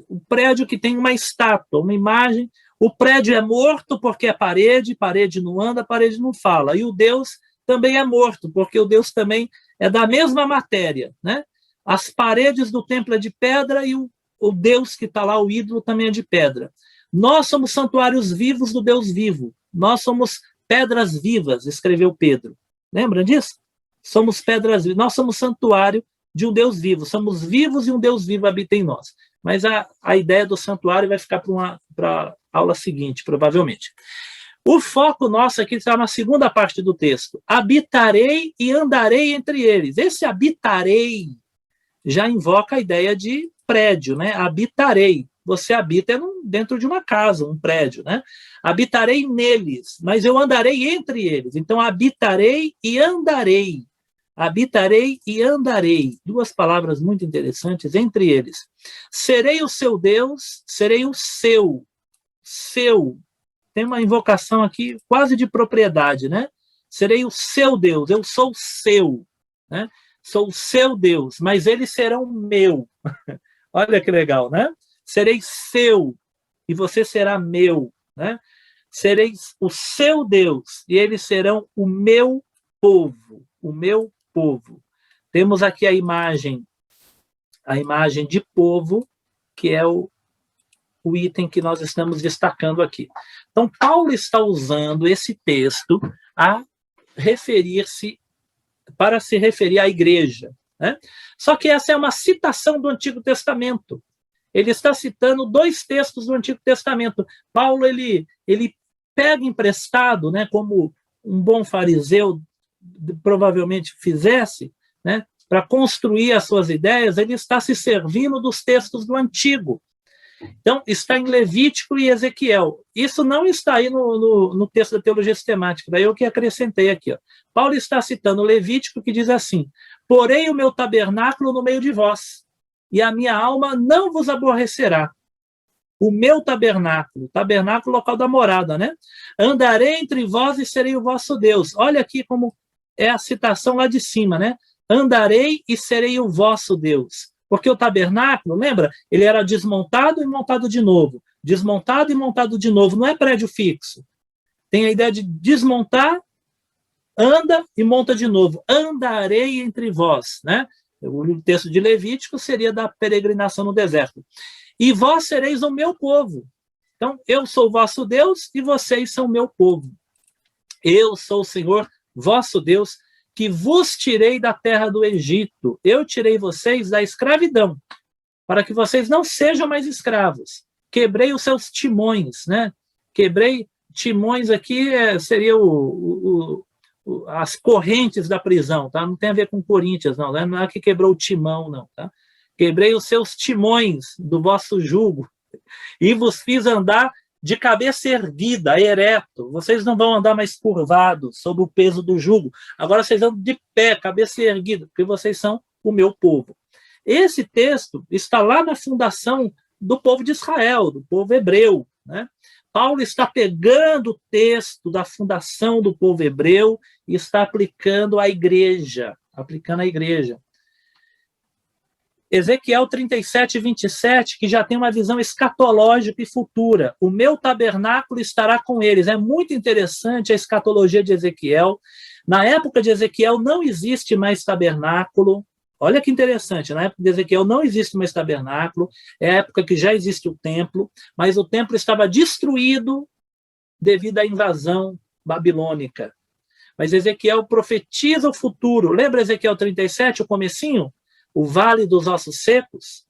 A: o prédio que tem uma estátua, uma imagem. O prédio é morto porque é parede, parede não anda, parede não fala. E o Deus também é morto, porque o Deus também é da mesma matéria, né? As paredes do templo é de pedra e o Deus que está lá, o ídolo, também é de pedra. Nós somos santuários vivos do Deus vivo. Nós somos pedras vivas, escreveu Pedro. Lembra disso? Somos pedras vivas. Nós somos santuário de um Deus vivo. Somos vivos e um Deus vivo habita em nós. Mas a ideia do santuário vai ficar para a aula seguinte, provavelmente. O foco nosso aqui está na segunda parte do texto. Habitarei e andarei entre eles. Esse habitarei já invoca a ideia de prédio, né? Habitarei. Você habita dentro de uma casa, um prédio, né? Habitarei neles, mas eu andarei entre eles. Então, habitarei e andarei. Habitarei e andarei. Duas palavras muito interessantes entre eles. Serei o seu Deus, serei o seu. Seu. Tem uma invocação aqui quase de propriedade, né? Serei o seu Deus, eu sou seu, né? Sou o seu Deus, mas eles serão meu. Olha que legal, né? Serei seu e você será meu, né? Serei o seu Deus e eles serão o meu povo, o meu povo. Temos aqui a imagem de povo, que é o item que nós estamos destacando aqui. Então, Paulo está usando esse texto para se referir à igreja, né? Só que essa é uma citação do Antigo Testamento. Ele está citando dois textos do Antigo Testamento. Paulo, ele pega emprestado, né, como um bom fariseu provavelmente fizesse, né, para construir as suas ideias, ele está se servindo dos textos do Antigo. Então, está em Levítico e Ezequiel. Isso não está aí no texto da teologia sistemática, daí eu que acrescentei aqui. Ó. Paulo está citando Levítico, que diz assim: porém o meu tabernáculo no meio de vós, e a minha alma não vos aborrecerá. O meu tabernáculo local da morada, né? Andarei entre vós e serei o vosso Deus. Olha aqui como é a citação lá de cima, né? Andarei e serei o vosso Deus. Porque o tabernáculo, lembra? Ele era desmontado e montado de novo. Desmontado e montado de novo. Não é prédio fixo. Tem a ideia de desmontar, anda e monta de novo. Andarei entre vós, né? O texto de Levítico seria da peregrinação no deserto. E vós sereis o meu povo. Então, eu sou o vosso Deus e vocês são o meu povo. Eu sou o Senhor, vosso Deus, que vos tirei da terra do Egito. Eu tirei vocês da escravidão, para que vocês não sejam mais escravos. Quebrei os seus timões, né? Quebrei timões aqui, seria as correntes da prisão, tá? Não tem a ver com Coríntios, não, né? Não é que quebrou o timão, não, tá? Quebrei os seus timões do vosso jugo e vos fiz andar de cabeça erguida, ereto. Vocês não vão andar mais curvados sob o peso do jugo. Agora vocês andam de pé, cabeça erguida, porque vocês são o meu povo. Esse texto está lá na fundação do povo de Israel, do povo hebreu, né? Paulo está pegando o texto da fundação do povo hebreu e está aplicando à igreja, Ezequiel 37, 27, que já tem uma visão escatológica e futura. O meu tabernáculo estará com eles. É muito interessante a escatologia de Ezequiel. Na época de Ezequiel não existe mais tabernáculo. Olha que interessante, na época de Ezequiel não existe mais tabernáculo. É a época que já existe o templo, mas o templo estava destruído devido à invasão babilônica. Mas Ezequiel profetiza o futuro. Lembra Ezequiel 37, o comecinho? O vale dos ossos secos?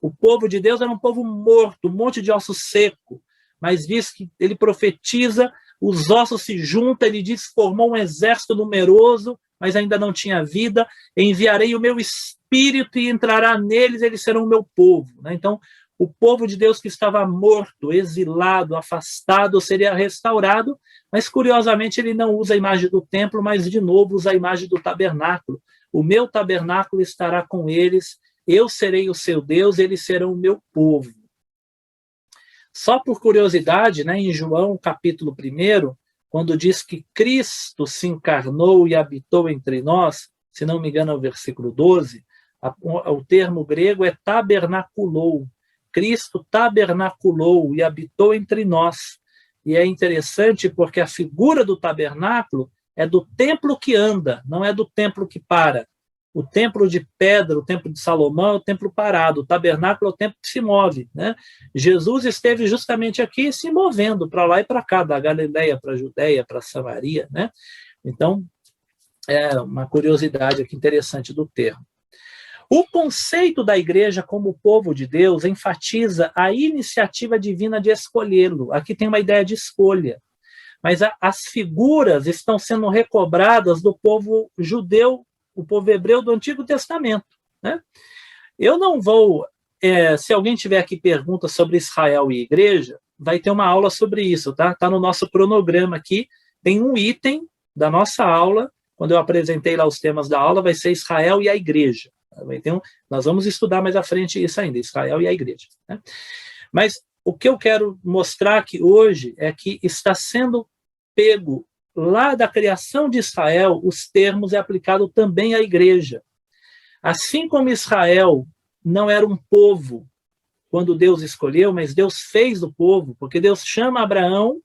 A: O povo de Deus era um povo morto, um monte de ossos seco. Mas diz que ele profetiza, os ossos se juntam, ele diz que formou um exército numeroso, mas ainda não tinha vida. Enviarei o meu espírito e entrará neles, eles serão o meu povo. Então, o povo de Deus que estava morto, exilado, afastado, seria restaurado, mas curiosamente ele não usa a imagem do templo, mas de novo usa a imagem do tabernáculo. O meu tabernáculo estará com eles, eu serei o seu Deus, eles serão o meu povo. Só por curiosidade, né, em João capítulo 1, quando diz que Cristo se encarnou e habitou entre nós, se não me engano é o versículo 12, o termo grego é tabernaculou, Cristo tabernaculou e habitou entre nós. E é interessante porque a figura do tabernáculo é do templo que anda, não é do templo que para. O templo de pedra, o templo de Salomão é o templo parado, o tabernáculo é o templo que se move, né? Jesus esteve justamente aqui se movendo para lá e para cá, da Galileia para a Judéia, para Samaria, né? Então, é uma curiosidade aqui interessante do termo. O conceito da igreja como povo de Deus enfatiza a iniciativa divina de escolhê-lo. Aqui tem uma ideia de escolha. Mas as figuras estão sendo recobradas do povo judeu, o povo hebreu do Antigo Testamento, né? Eu não vou... se alguém tiver aqui perguntas sobre Israel e igreja, vai ter uma aula sobre isso, tá? Está no nosso cronograma aqui. Tem um item da nossa aula, quando eu apresentei lá os temas da aula, vai ser Israel e a igreja. Então, nós vamos estudar mais à frente isso ainda, Israel e a igreja, né? Mas o que eu quero mostrar aqui hoje é que está sendo pego lá da criação de Israel, os termos é aplicado também à igreja. Assim como Israel não era um povo quando Deus escolheu, mas Deus fez do povo, porque Deus chama Abraão,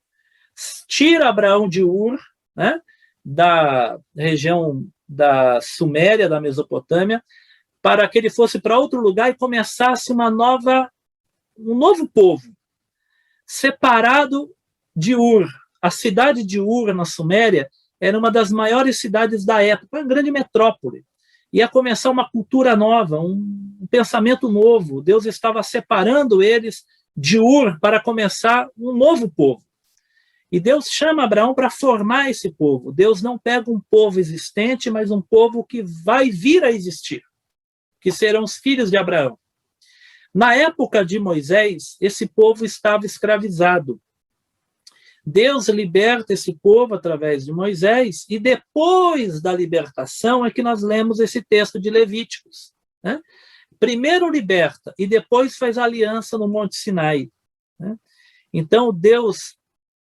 A: tira Abraão de Ur, né, da região da Suméria, da Mesopotâmia, para que ele fosse para outro lugar e começasse um novo povo, separado de Ur. A cidade de Ur, na Suméria, era uma das maiores cidades da época, uma grande metrópole. Ia começar uma cultura nova, um pensamento novo. Deus estava separando eles de Ur para começar um novo povo. E Deus chama Abraão para formar esse povo. Deus não pega um povo existente, mas um povo que vai vir a existir, que serão os filhos de Abraão. Na época de Moisés, esse povo estava escravizado. Deus liberta esse povo através de Moisés, e depois da libertação é que nós lemos esse texto de Levíticos, né? Primeiro liberta, e depois faz aliança no Monte Sinai, né? Então, Deus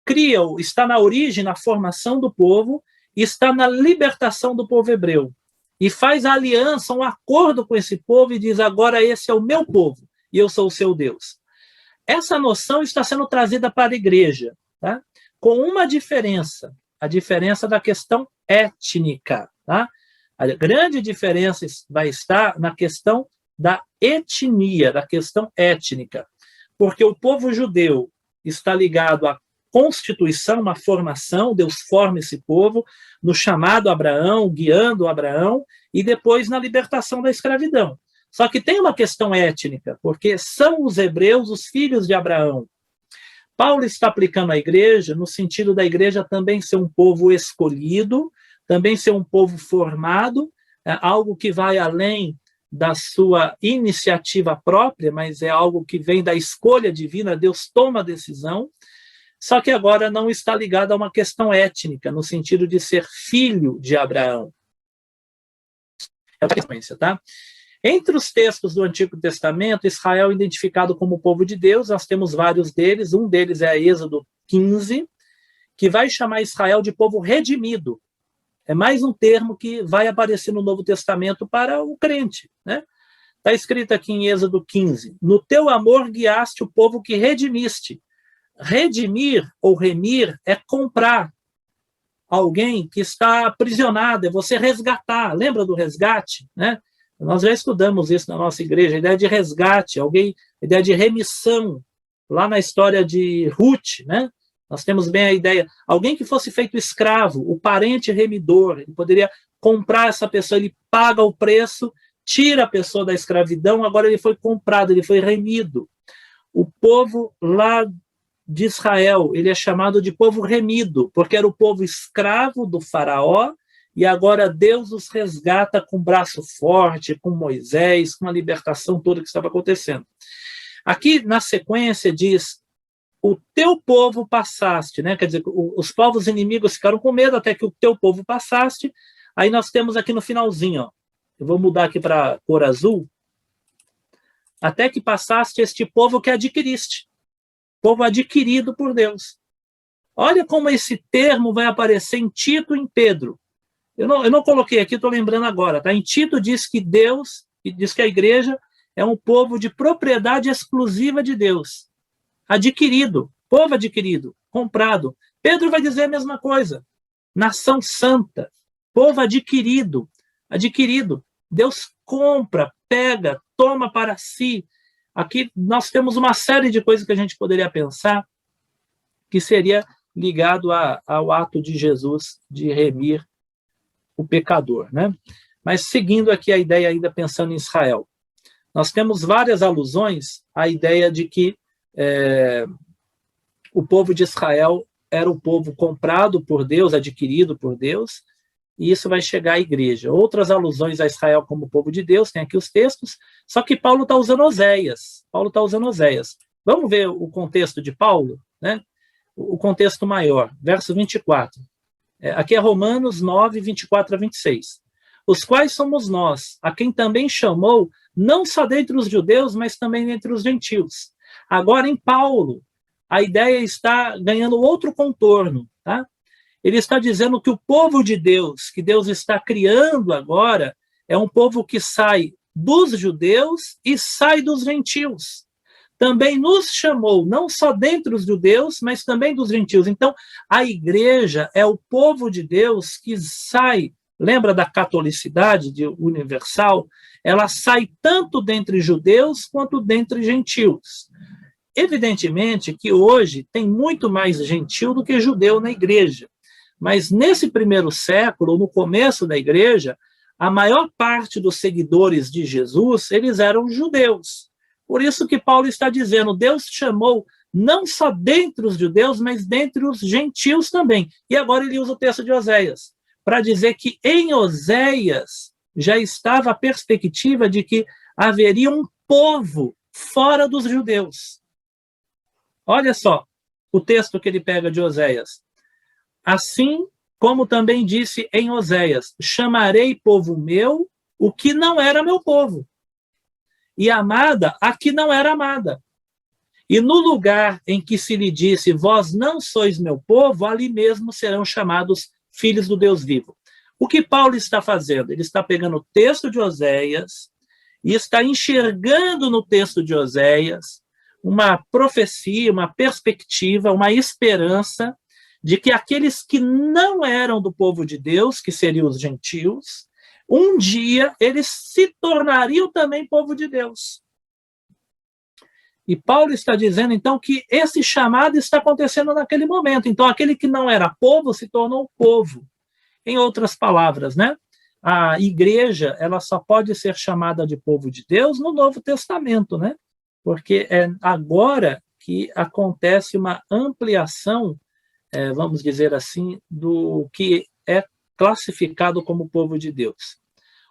A: cria, está na origem, na formação do povo, e está na libertação do povo hebreu. E faz a aliança, um acordo com esse povo, e diz, agora esse é o meu povo, e eu sou o seu Deus. Essa noção está sendo trazida para a igreja, tá? Com uma diferença, a diferença da questão étnica, tá? A grande diferença vai estar na questão da etnia, da questão étnica, porque o povo judeu está ligado à constituição, uma formação, Deus forma esse povo no chamado Abraão, guiando Abraão, e depois na libertação da escravidão. Só que tem uma questão étnica, porque são os hebreus os filhos de Abraão. Paulo está aplicando à igreja no sentido da igreja também ser um povo escolhido, também ser um povo formado, algo que vai além da sua iniciativa própria, mas é algo que vem da escolha divina, Deus toma a decisão, só que agora não está ligado a uma questão étnica, no sentido de ser filho de Abraão. É a sequência, tá? Entre os textos do Antigo Testamento, Israel é identificado como povo de Deus, nós temos vários deles, um deles é Êxodo 15, que vai chamar Israel de povo redimido. É mais um termo que vai aparecer no Novo Testamento para o crente, né? Está escrito aqui em Êxodo 15, no teu amor guiaste o povo que redimiste. Redimir ou remir é comprar alguém que está aprisionado, é você resgatar. Lembra do resgate, né? Nós já estudamos isso na nossa igreja, a ideia de resgate, a ideia de remissão, lá na história de Ruth, né? Nós temos bem a ideia, alguém que fosse feito escravo, o parente remidor, ele poderia comprar essa pessoa, ele paga o preço, tira a pessoa da escravidão, agora ele foi comprado, ele foi remido. O povo lá de Israel, ele é chamado de povo remido, porque era o povo escravo do faraó, e agora Deus os resgata com braço forte, com Moisés, com a libertação toda que estava acontecendo. Aqui, na sequência, diz, o teu povo passaste, né? Quer dizer, os povos inimigos ficaram com medo até que o teu povo passaste. Aí nós temos aqui no finalzinho, ó, eu vou mudar aqui para cor azul, até que passaste este povo que adquiriste, povo adquirido por Deus. Olha como esse termo vai aparecer em Tito e em Pedro. Eu não coloquei aqui, estou lembrando agora, tá? Em Tito diz que Deus, diz que a igreja é um povo de propriedade exclusiva de Deus. Adquirido, povo adquirido, comprado. Pedro vai dizer a mesma coisa. Nação santa, povo adquirido, adquirido. Deus compra, pega, toma para si. Aqui nós temos uma série de coisas que a gente poderia pensar que seria ligado ao ato de Jesus de remir o pecador, né? Mas seguindo aqui a ideia, ainda pensando em Israel, nós temos várias alusões à ideia de que o povo de Israel era o povo comprado por Deus, adquirido por Deus, e isso vai chegar à igreja. Outras alusões a Israel como povo de Deus, tem aqui os textos, só que Paulo está usando Oséias. Vamos ver o contexto de Paulo, né? O contexto maior, verso 24. Aqui é Romanos 9, 24 a 26. Os quais somos nós, a quem também chamou, não só dentre os judeus, mas também entre os gentios. Agora, em Paulo, a ideia está ganhando outro contorno, tá? Ele está dizendo que o povo de Deus, que Deus está criando agora, é um povo que sai dos judeus e sai dos gentios. Também nos chamou, não só dentre os judeus, mas também dos gentios. Então, a igreja é o povo de Deus que sai, lembra da catolicidade universal? Ela sai tanto dentre judeus quanto dentre gentios. Evidentemente que hoje tem muito mais gentil do que judeu na igreja. Mas nesse primeiro século, no começo da igreja, a maior parte dos seguidores de Jesus, eles eram judeus. Por isso que Paulo está dizendo, Deus chamou não só dentre os judeus, mas dentre os gentios também. E agora ele usa o texto de Oséias, para dizer que em Oséias já estava a perspectiva de que haveria um povo fora dos judeus. Olha só o texto que ele pega de Oséias. Assim como também disse em Oséias, chamarei povo meu o que não era meu povo, e amada a que não era amada. E no lugar em que se lhe disse, vós não sois meu povo, ali mesmo serão chamados filhos do Deus vivo. O que Paulo está fazendo? Ele está pegando o texto de Oséias e está enxergando no texto de Oséias uma profecia, uma perspectiva, uma esperança de que aqueles que não eram do povo de Deus, que seriam os gentios, um dia eles se tornariam também povo de Deus. E Paulo está dizendo, então, que esse chamado está acontecendo naquele momento. Então, aquele que não era povo se tornou povo. Em outras palavras, né? A igreja, ela só pode ser chamada de povo de Deus no Novo Testamento, né? Porque é agora que acontece uma ampliação, vamos dizer assim, do que é classificado como povo de Deus.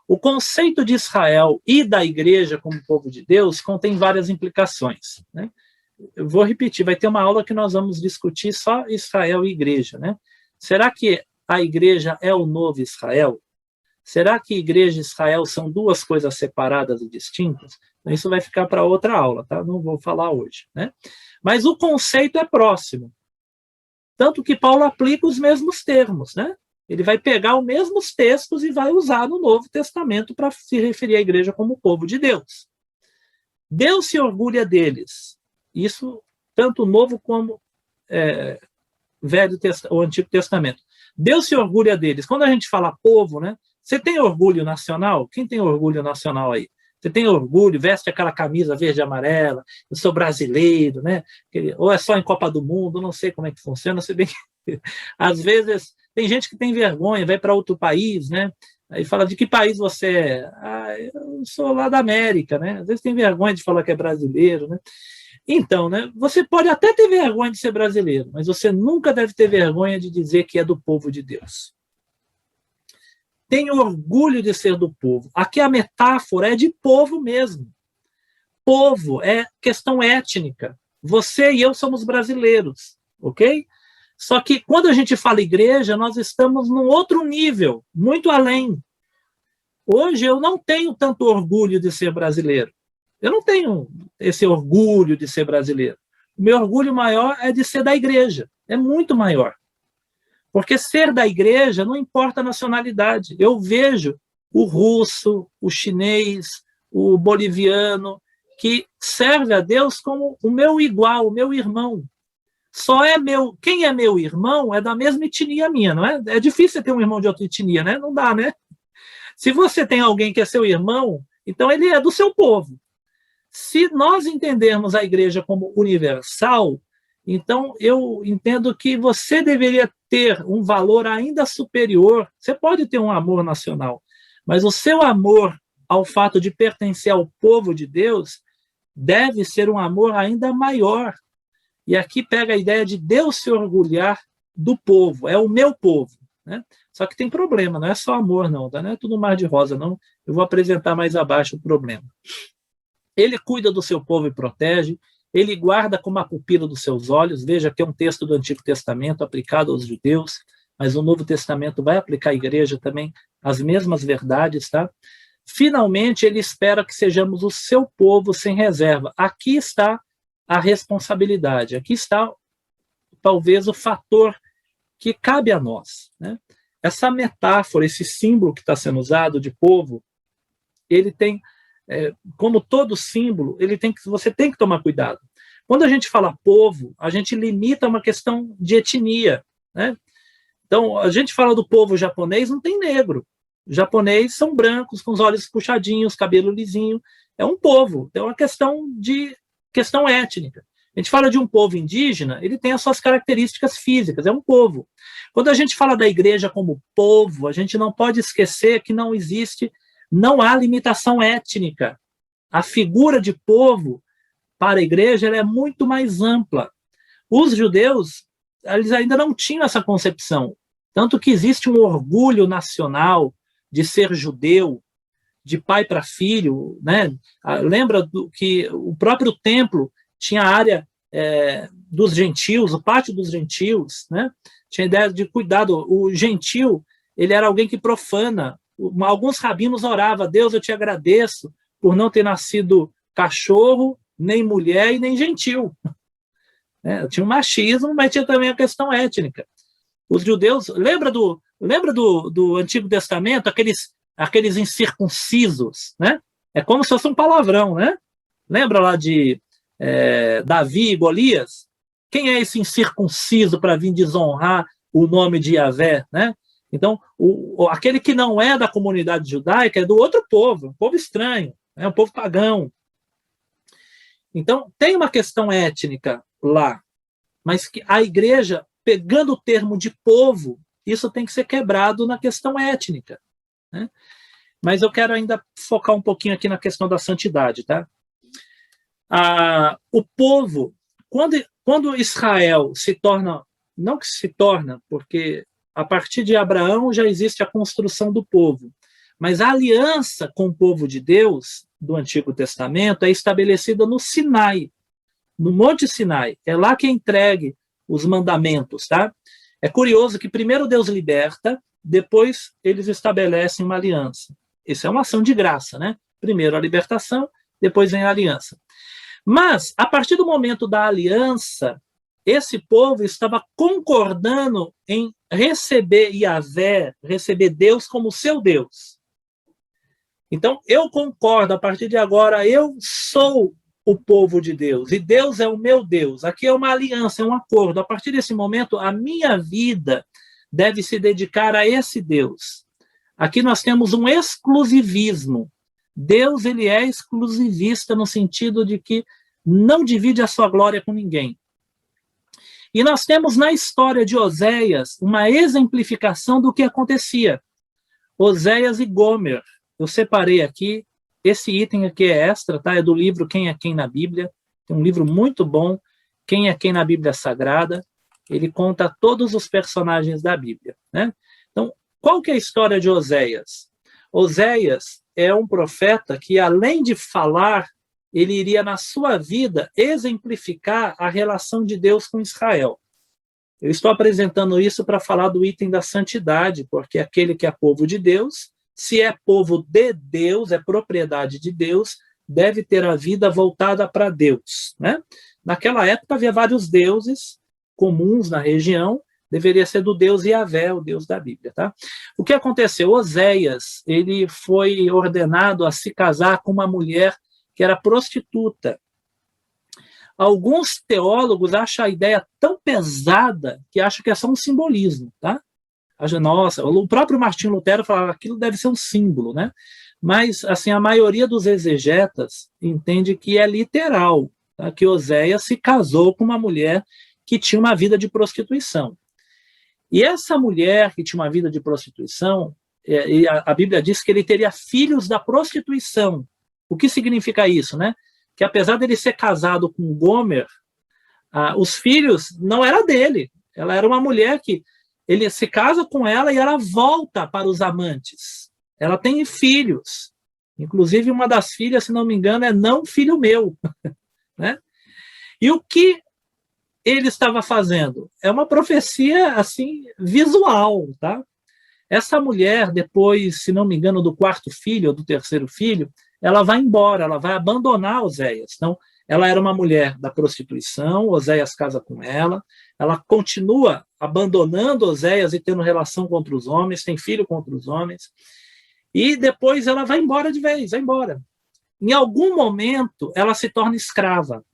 A: O conceito de Israel e da igreja como povo de Deus contém várias implicações, né? Eu vou repetir, vai ter uma aula que nós vamos discutir só Israel e igreja, né? Será que a igreja é o novo Israel? Será que igreja e Israel são duas coisas separadas e distintas? Isso vai ficar para outra aula, tá? Não vou falar hoje, né? Mas o conceito é próximo. Tanto que Paulo aplica os mesmos termos, né? Ele vai pegar os mesmos textos e vai usar no Novo Testamento para se referir à igreja como povo de Deus. Deus se orgulha deles. Isso, tanto o Novo como o Antigo Testamento. Deus se orgulha deles. Quando a gente fala povo, né? Você tem orgulho nacional? Quem tem orgulho nacional aí? Você tem orgulho, veste aquela camisa verde e amarela, eu sou brasileiro, né? Ou é só em Copa do Mundo, não sei como é que funciona, se bem que às vezes tem gente que tem vergonha, vai para outro país, né? Aí fala, de que país você é? Ah, eu sou lá da América, né? Às vezes tem vergonha de falar que é brasileiro, né? Então, né? Você pode até ter vergonha de ser brasileiro, mas você nunca deve ter vergonha de dizer que é do povo de Deus. Tenho orgulho de ser do povo. Aqui a metáfora é de povo mesmo. Povo é questão étnica. Você e eu somos brasileiros, ok? Só que quando a gente fala igreja, nós estamos num outro nível, muito além. Hoje eu não tenho tanto orgulho de ser brasileiro. Eu não tenho esse orgulho de ser brasileiro. O meu orgulho maior é de ser da igreja. É muito maior. Porque ser da igreja não importa a nacionalidade. Eu vejo o russo, o chinês, o boliviano, que serve a Deus como o meu igual, o meu irmão. Só é meu, quem é meu irmão é da mesma etnia minha, não é? É difícil ter um irmão de outra etnia, né? Não dá, né? Se você tem alguém que é seu irmão, então ele é do seu povo. Se nós entendermos a igreja como universal, então eu entendo que você deveria ter um valor ainda superior. Você pode ter um amor nacional, mas o seu amor ao fato de pertencer ao povo de Deus deve ser um amor ainda maior. E aqui pega a ideia de Deus se orgulhar do povo, é o meu povo, né? Só que tem problema, não é só amor, não, tá? Não é tudo mar de rosa, não. Eu vou apresentar mais abaixo o problema. Ele cuida do seu povo e protege, ele guarda como a pupila dos seus olhos. Veja que é um texto do Antigo Testamento aplicado aos judeus, mas o Novo Testamento vai aplicar à igreja também as mesmas verdades, tá? Finalmente, ele espera que sejamos o seu povo sem reserva. Aqui está a responsabilidade, aqui está talvez o fator que cabe a nós, né? Essa metáfora, esse símbolo que está sendo usado de povo, ele tem, como todo símbolo, você tem que tomar cuidado. Quando a gente fala povo, a gente limita uma questão de etnia, né? Então, a gente fala do povo japonês, não tem negro. Os japoneses são brancos, com os olhos puxadinhos, cabelo lisinho. É um povo, é uma questão étnica. A gente fala de um povo indígena, ele tem as suas características físicas, é um povo. Quando a gente fala da igreja como povo, a gente não pode esquecer que não há limitação étnica. A figura de povo para a igreja ela é muito mais ampla. Os judeus, eles ainda não tinham essa concepção, tanto que existe um orgulho nacional de ser judeu, de pai para filho, né? Lembra que o próprio templo tinha a área dos gentios, o pátio dos gentios, né? Tinha ideia de cuidado. O gentio, ele era alguém que profana. Alguns rabinos oravam: Deus, eu te agradeço por não ter nascido cachorro, nem mulher e nem gentil. Tinha um machismo, mas tinha também a questão étnica. Os judeus, lembra do Antigo Testamento, aqueles incircuncisos, né? É como se fosse um palavrão, né? Lembra lá de Davi e Golias? Quem é esse incircunciso para vir desonrar o nome de Yahvé, né? Então, aquele que não é da comunidade judaica é do outro povo, um povo estranho, um povo pagão. Então, tem uma questão étnica lá, mas que a igreja, pegando o termo de povo, isso tem que ser quebrado na questão étnica, né? Mas eu quero ainda focar um pouquinho aqui na questão da santidade, tá? O povo, quando Israel se torna, não que se torna, porque a partir de Abraão já existe a construção do povo, mas a aliança com o povo de Deus do Antigo Testamento é estabelecida no Sinai, no Monte Sinai. É lá que é entregue os mandamentos, tá? É curioso que primeiro Deus liberta, depois eles estabelecem uma aliança. Isso é uma ação de graça, né? Primeiro a libertação, depois vem a aliança. Mas, a partir do momento da aliança, esse povo estava concordando em receber Yahvé, receber Deus como seu Deus. Então, eu concordo, a partir de agora, eu sou o povo de Deus, e Deus é o meu Deus. Aqui é uma aliança, é um acordo. A partir desse momento, a minha vida deve se dedicar a esse Deus. Aqui nós temos um exclusivismo. Deus, ele é exclusivista no sentido de que não divide a sua glória com ninguém. E nós temos na história de Oséias uma exemplificação do que acontecia. Oséias e Gomer. Eu separei aqui, esse item aqui é extra, tá? É do livro Quem é Quem na Bíblia. Tem um livro muito bom, Quem é Quem na Bíblia Sagrada. Ele conta todos os personagens da Bíblia, né? Então, qual que é a história de Oséias? Oséias é um profeta que, além de falar, ele iria, na sua vida, exemplificar a relação de Deus com Israel. Eu estou apresentando isso para falar do item da santidade, porque aquele que é povo de Deus, se é povo de Deus, é propriedade de Deus, deve ter a vida voltada para Deus, né? Naquela época havia vários deuses comuns na região, deveria ser do Deus Yahvé, o Deus da Bíblia, tá? O que aconteceu? Oséias, ele foi ordenado a se casar com uma mulher que era prostituta. Alguns teólogos acham a ideia tão pesada que acham que é só um simbolismo, tá? Nossa, o próprio Martinho Lutero falava que aquilo deve ser um símbolo, né? Mas, assim, a maioria dos exegetas entende que é literal, tá? Que Oséias se casou com uma mulher que tinha uma vida de prostituição. E essa mulher que tinha uma vida de prostituição, a Bíblia diz que ele teria filhos da prostituição. O que significa isso, né? Que apesar dele ser casado com Gomer, os filhos não eram dele. Ela era uma mulher que ele se casa com ela e ela volta para os amantes. Ela tem filhos. Inclusive, uma das filhas, se não me engano, é não filho meu. Né? E o que ele estava fazendo? É uma profecia assim visual, tá? Essa mulher, depois, se não me engano, do quarto filho ou do terceiro filho, ela vai embora, ela vai abandonar Oséias. Então, ela era uma mulher da prostituição, Oséias casa com ela continua abandonando Oséias e tendo relação contra os homens, tem filho contra os homens, e depois ela vai embora de vez, vai embora. Em algum momento, ela se torna escrava.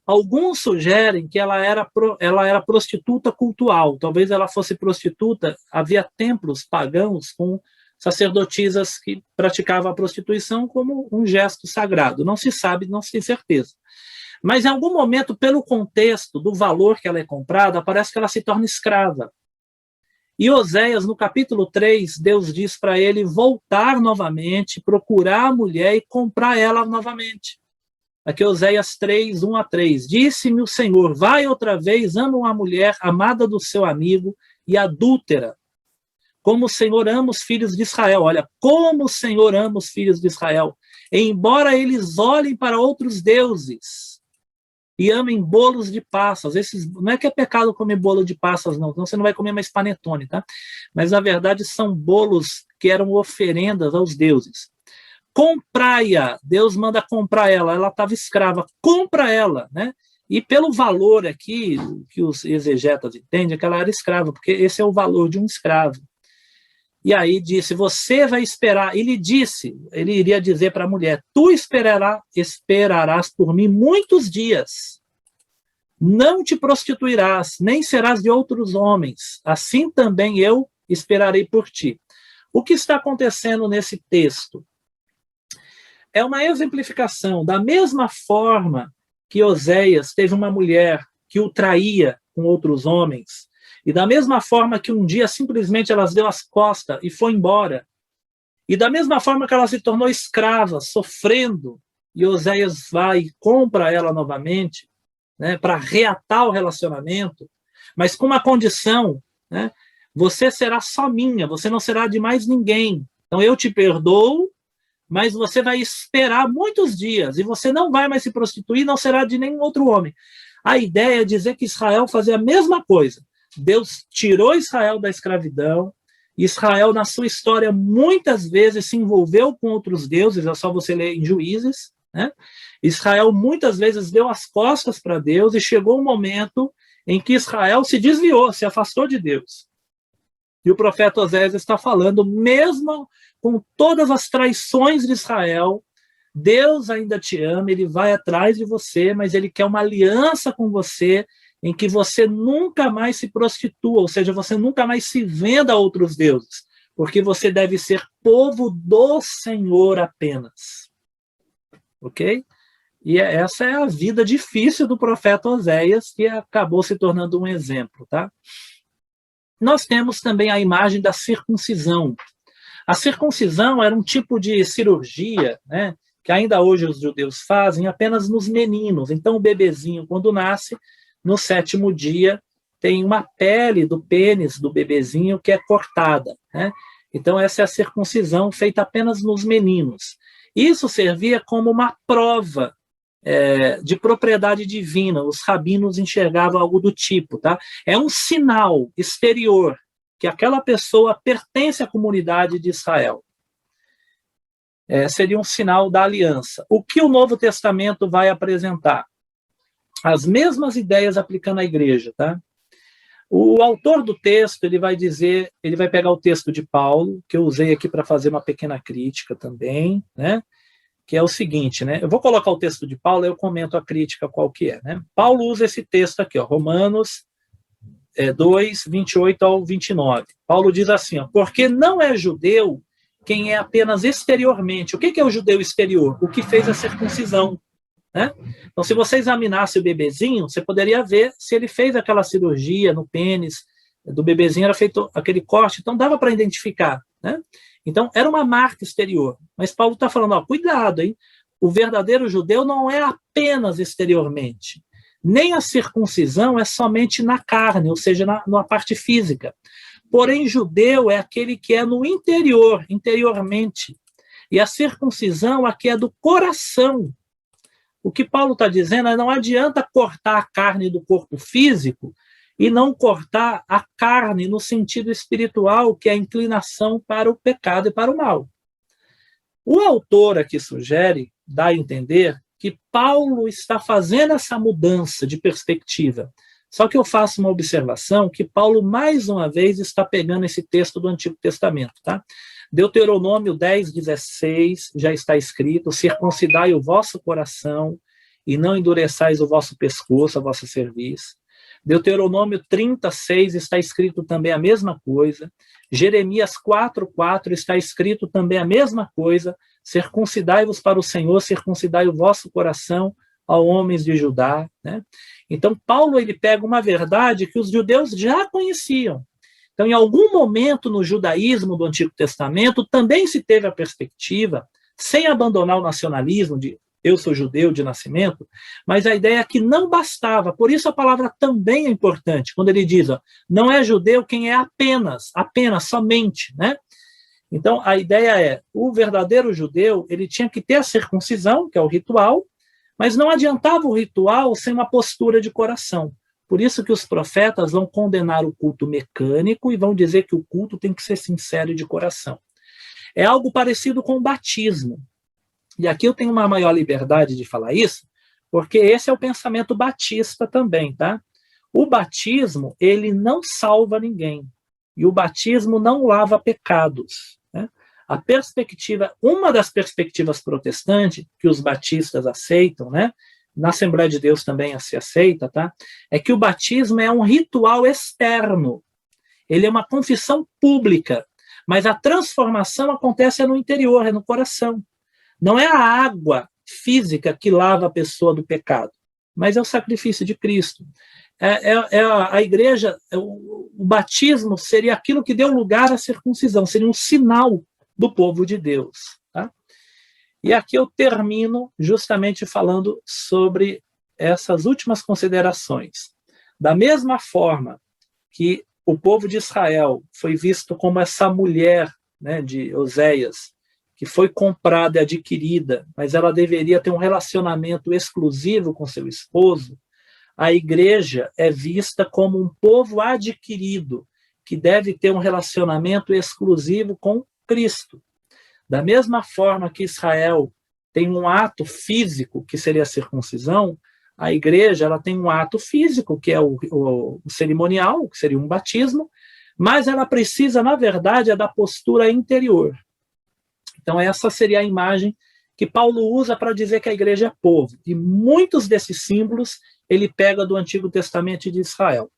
A: Alguns sugerem que ela era prostituta cultual, talvez ela fosse prostituta, havia templos pagãos com sacerdotisas que praticavam a prostituição como um gesto sagrado. Não se sabe, não se tem certeza. Mas em algum momento, pelo contexto do valor que ela é comprada, parece que ela se torna escrava. E Oséias, no capítulo 3, Deus diz para ele voltar novamente, procurar a mulher e comprar ela novamente. Aqui Oséias 3, 1-3. Disse-me o Senhor, vai outra vez, ama uma mulher amada do seu amigo e adúltera, como o Senhor ama os filhos de Israel. Olha, como o Senhor ama os filhos de Israel, embora eles olhem para outros deuses e amem bolos de passas. Não é que é pecado comer bolo de passas, não, senão você não vai comer mais panetone, tá? Mas, na verdade, são bolos que eram oferendas aos deuses. Comprai-a, Deus manda comprar ela estava escrava, compra ela, né? E pelo valor aqui, que os exegetas entendem, é que ela era escrava, porque esse é o valor de um escravo. E aí disse, você vai esperar, ele iria dizer para a mulher, tu esperarás por mim muitos dias, não te prostituirás, nem serás de outros homens, assim também eu esperarei por ti. O que está acontecendo nesse texto? É uma exemplificação, da mesma forma que Oséias teve uma mulher que o traía com outros homens, e da mesma forma que um dia simplesmente ela deu as costas e foi embora, e da mesma forma que ela se tornou escrava, sofrendo, e Oséias vai e compra ela novamente, né, para reatar o relacionamento, mas com uma condição, né, você será só minha, você não será de mais ninguém, então eu te perdoo, mas você vai esperar muitos dias, e você não vai mais se prostituir, não será de nenhum outro homem. A ideia é dizer que Israel fazia a mesma coisa. Deus tirou Israel da escravidão, Israel, na sua história, muitas vezes se envolveu com outros deuses, é só você ler em Juízes, né? Israel muitas vezes deu as costas para Deus, e chegou um momento em que Israel se desviou, se afastou de Deus. E o profeta Oséias está falando, mesmo com todas as traições de Israel, Deus ainda te ama, ele vai atrás de você, mas ele quer uma aliança com você, em que você nunca mais se prostitua, ou seja, você nunca mais se venda a outros deuses, porque você deve ser povo do Senhor apenas. Ok? E essa é a vida difícil do profeta Oséias, que acabou se tornando um exemplo, tá? Nós temos também a imagem da circuncisão. A circuncisão era um tipo de cirurgia, né, que ainda hoje os judeus fazem apenas nos meninos. Então, o bebezinho, quando nasce, no 7º dia, tem uma pele do pênis do bebezinho que é cortada, né? Então, essa é a circuncisão feita apenas nos meninos. Isso servia como uma prova de propriedade divina. Os rabinos enxergavam algo do tipo, tá? É um sinal exterior que aquela pessoa pertence à comunidade de Israel. Seria um sinal da aliança. O que o Novo Testamento vai apresentar? As mesmas ideias aplicando à igreja, tá? O autor do texto, ele vai dizer, ele vai pegar o texto de Paulo, que eu usei aqui para fazer uma pequena crítica também, né? Que é o seguinte, né? Eu vou colocar o texto de Paulo, eu comento a crítica qual que é, né? Paulo usa esse texto aqui, ó, Romanos 2, 28 ao 29. Paulo diz assim, ó, porque não é judeu quem é apenas exteriormente. O que é o judeu exterior? O que fez a circuncisão, né? Então, se você examinasse o bebezinho, você poderia ver se ele fez aquela cirurgia no pênis do bebezinho, era feito aquele corte, então dava para identificar, né? Então, era uma marca exterior. Mas Paulo está falando, ó, cuidado, hein? O verdadeiro judeu não é apenas exteriormente. Nem a circuncisão é somente na carne, ou seja, na parte física. Porém, judeu é aquele que é no interior, interiormente. E a circuncisão aqui é do coração. O que Paulo está dizendo é não adianta cortar a carne do corpo físico e não cortar a carne no sentido espiritual, que é a inclinação para o pecado e para o mal. O autor aqui sugere, dá a entender, que Paulo está fazendo essa mudança de perspectiva. Só que eu faço uma observação que Paulo, mais uma vez, está pegando esse texto do Antigo Testamento, tá? Deuteronômio 10, 16, já está escrito, circuncidai o vosso coração e não endureçais o vosso pescoço, a vossa cerviz. Deuteronômio 36 está escrito também a mesma coisa. Jeremias 4:4 está escrito também a mesma coisa. Circuncidai-vos para o Senhor, circuncidai o vosso coração, aos homens de Judá, né? Então, Paulo ele pega uma verdade que os judeus já conheciam. Então, em algum momento no judaísmo do Antigo Testamento, também se teve a perspectiva, sem abandonar o nacionalismo de eu sou judeu de nascimento, mas a ideia é que não bastava. Por isso a palavra também é importante, quando ele diz, ó, não é judeu quem é apenas, somente, né? Então, a ideia é, o verdadeiro judeu, ele tinha que ter a circuncisão, que é o ritual, mas não adiantava o ritual sem uma postura de coração. Por isso que os profetas vão condenar o culto mecânico e vão dizer que o culto tem que ser sincero e de coração. É algo parecido com o batismo. E aqui eu tenho uma maior liberdade de falar isso, porque esse é o pensamento batista também, tá? O batismo, ele não salva ninguém. E o batismo não lava pecados, né? A perspectiva, uma das perspectivas protestantes que os batistas aceitam, né? Na Assembleia de Deus também se aceita, tá? É que o batismo é um ritual externo. Ele é uma confissão pública, mas a transformação acontece no interior, é no coração. Não é a água física que lava a pessoa do pecado, mas é o sacrifício de Cristo. A igreja, o batismo seria aquilo que deu lugar à circuncisão, seria um sinal do povo de Deus. Tá? E aqui eu termino justamente falando sobre essas últimas considerações. Da mesma forma que o povo de Israel foi visto como essa mulher, né, de Oséias, que foi comprada e adquirida, mas ela deveria ter um relacionamento exclusivo com seu esposo, a igreja é vista como um povo adquirido, que deve ter um relacionamento exclusivo com Cristo. Da mesma forma que Israel tem um ato físico, que seria a circuncisão, a igreja ela tem um ato físico, que é o cerimonial, que seria um batismo, mas ela precisa, na verdade, da postura interior. Então, essa seria a imagem que Paulo usa para dizer que a igreja é povo. E muitos desses símbolos ele pega do Antigo Testamento de Israel.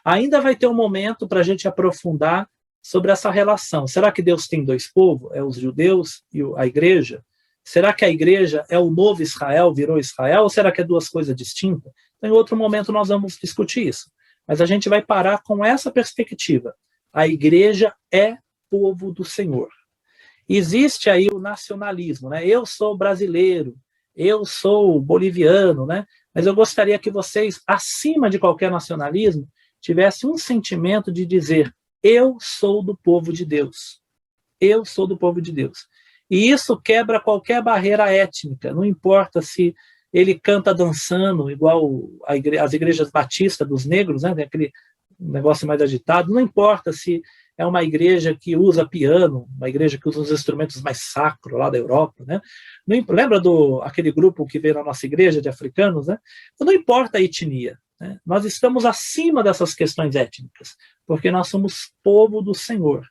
A: Ainda vai ter um momento para a gente aprofundar sobre essa relação. Será que Deus tem dois povos? É os judeus e a igreja? Será que a igreja é o novo Israel, virou Israel? Ou será que é duas coisas distintas? Então, em outro momento nós vamos discutir isso. Mas a gente vai parar com essa perspectiva. A igreja é povo do Senhor. Existe aí o nacionalismo, né? Eu sou brasileiro, eu sou boliviano, né? Mas eu gostaria que vocês, acima de qualquer nacionalismo, tivessem um sentimento de dizer, eu sou do povo de Deus. Eu sou do povo de Deus. E isso quebra qualquer barreira étnica, não importa se ele canta dançando, igual as igrejas batistas dos negros, né? Tem aquele negócio mais agitado, não importa se é uma igreja que usa piano, uma igreja que usa os instrumentos mais sacros lá da Europa, né? Não, lembra aquele grupo que veio na nossa igreja de africanos, né? Então, não importa a etnia. né? Nós estamos acima dessas questões étnicas, porque nós somos povo do Senhor.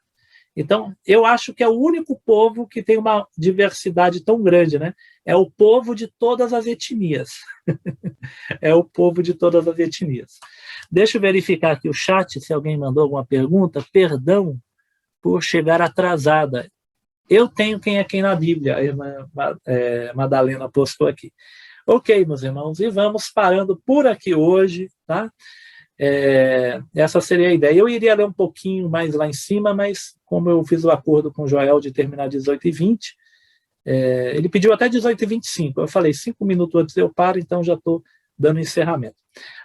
A: Então, eu acho que é o único povo que tem uma diversidade tão grande, né? É o povo de todas as etnias. É o povo de todas as etnias. Deixa eu verificar aqui o chat, se alguém mandou alguma pergunta. Perdão por chegar atrasada. Eu tenho quem é quem na Bíblia, a irmã Madalena postou aqui. Ok, meus irmãos, e vamos parando por aqui hoje, tá? Essa seria a ideia. Eu iria ler um pouquinho mais lá em cima, mas como eu fiz o acordo com o Joel de terminar 18h20, ele pediu até 18h25. Eu falei, 5 minutos antes eu paro, então já estou dando encerramento.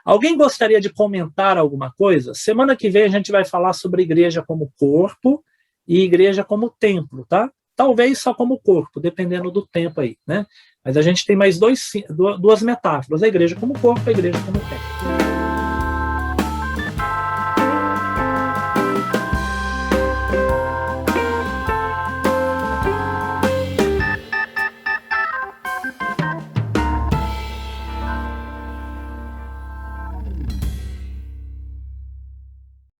A: Alguém gostaria de comentar alguma coisa? Semana que vem a gente vai falar sobre igreja como corpo e igreja como templo, tá? Talvez só como corpo, dependendo do tempo aí, né? Mas a gente tem mais duas metáforas, a igreja como corpo e a igreja como templo.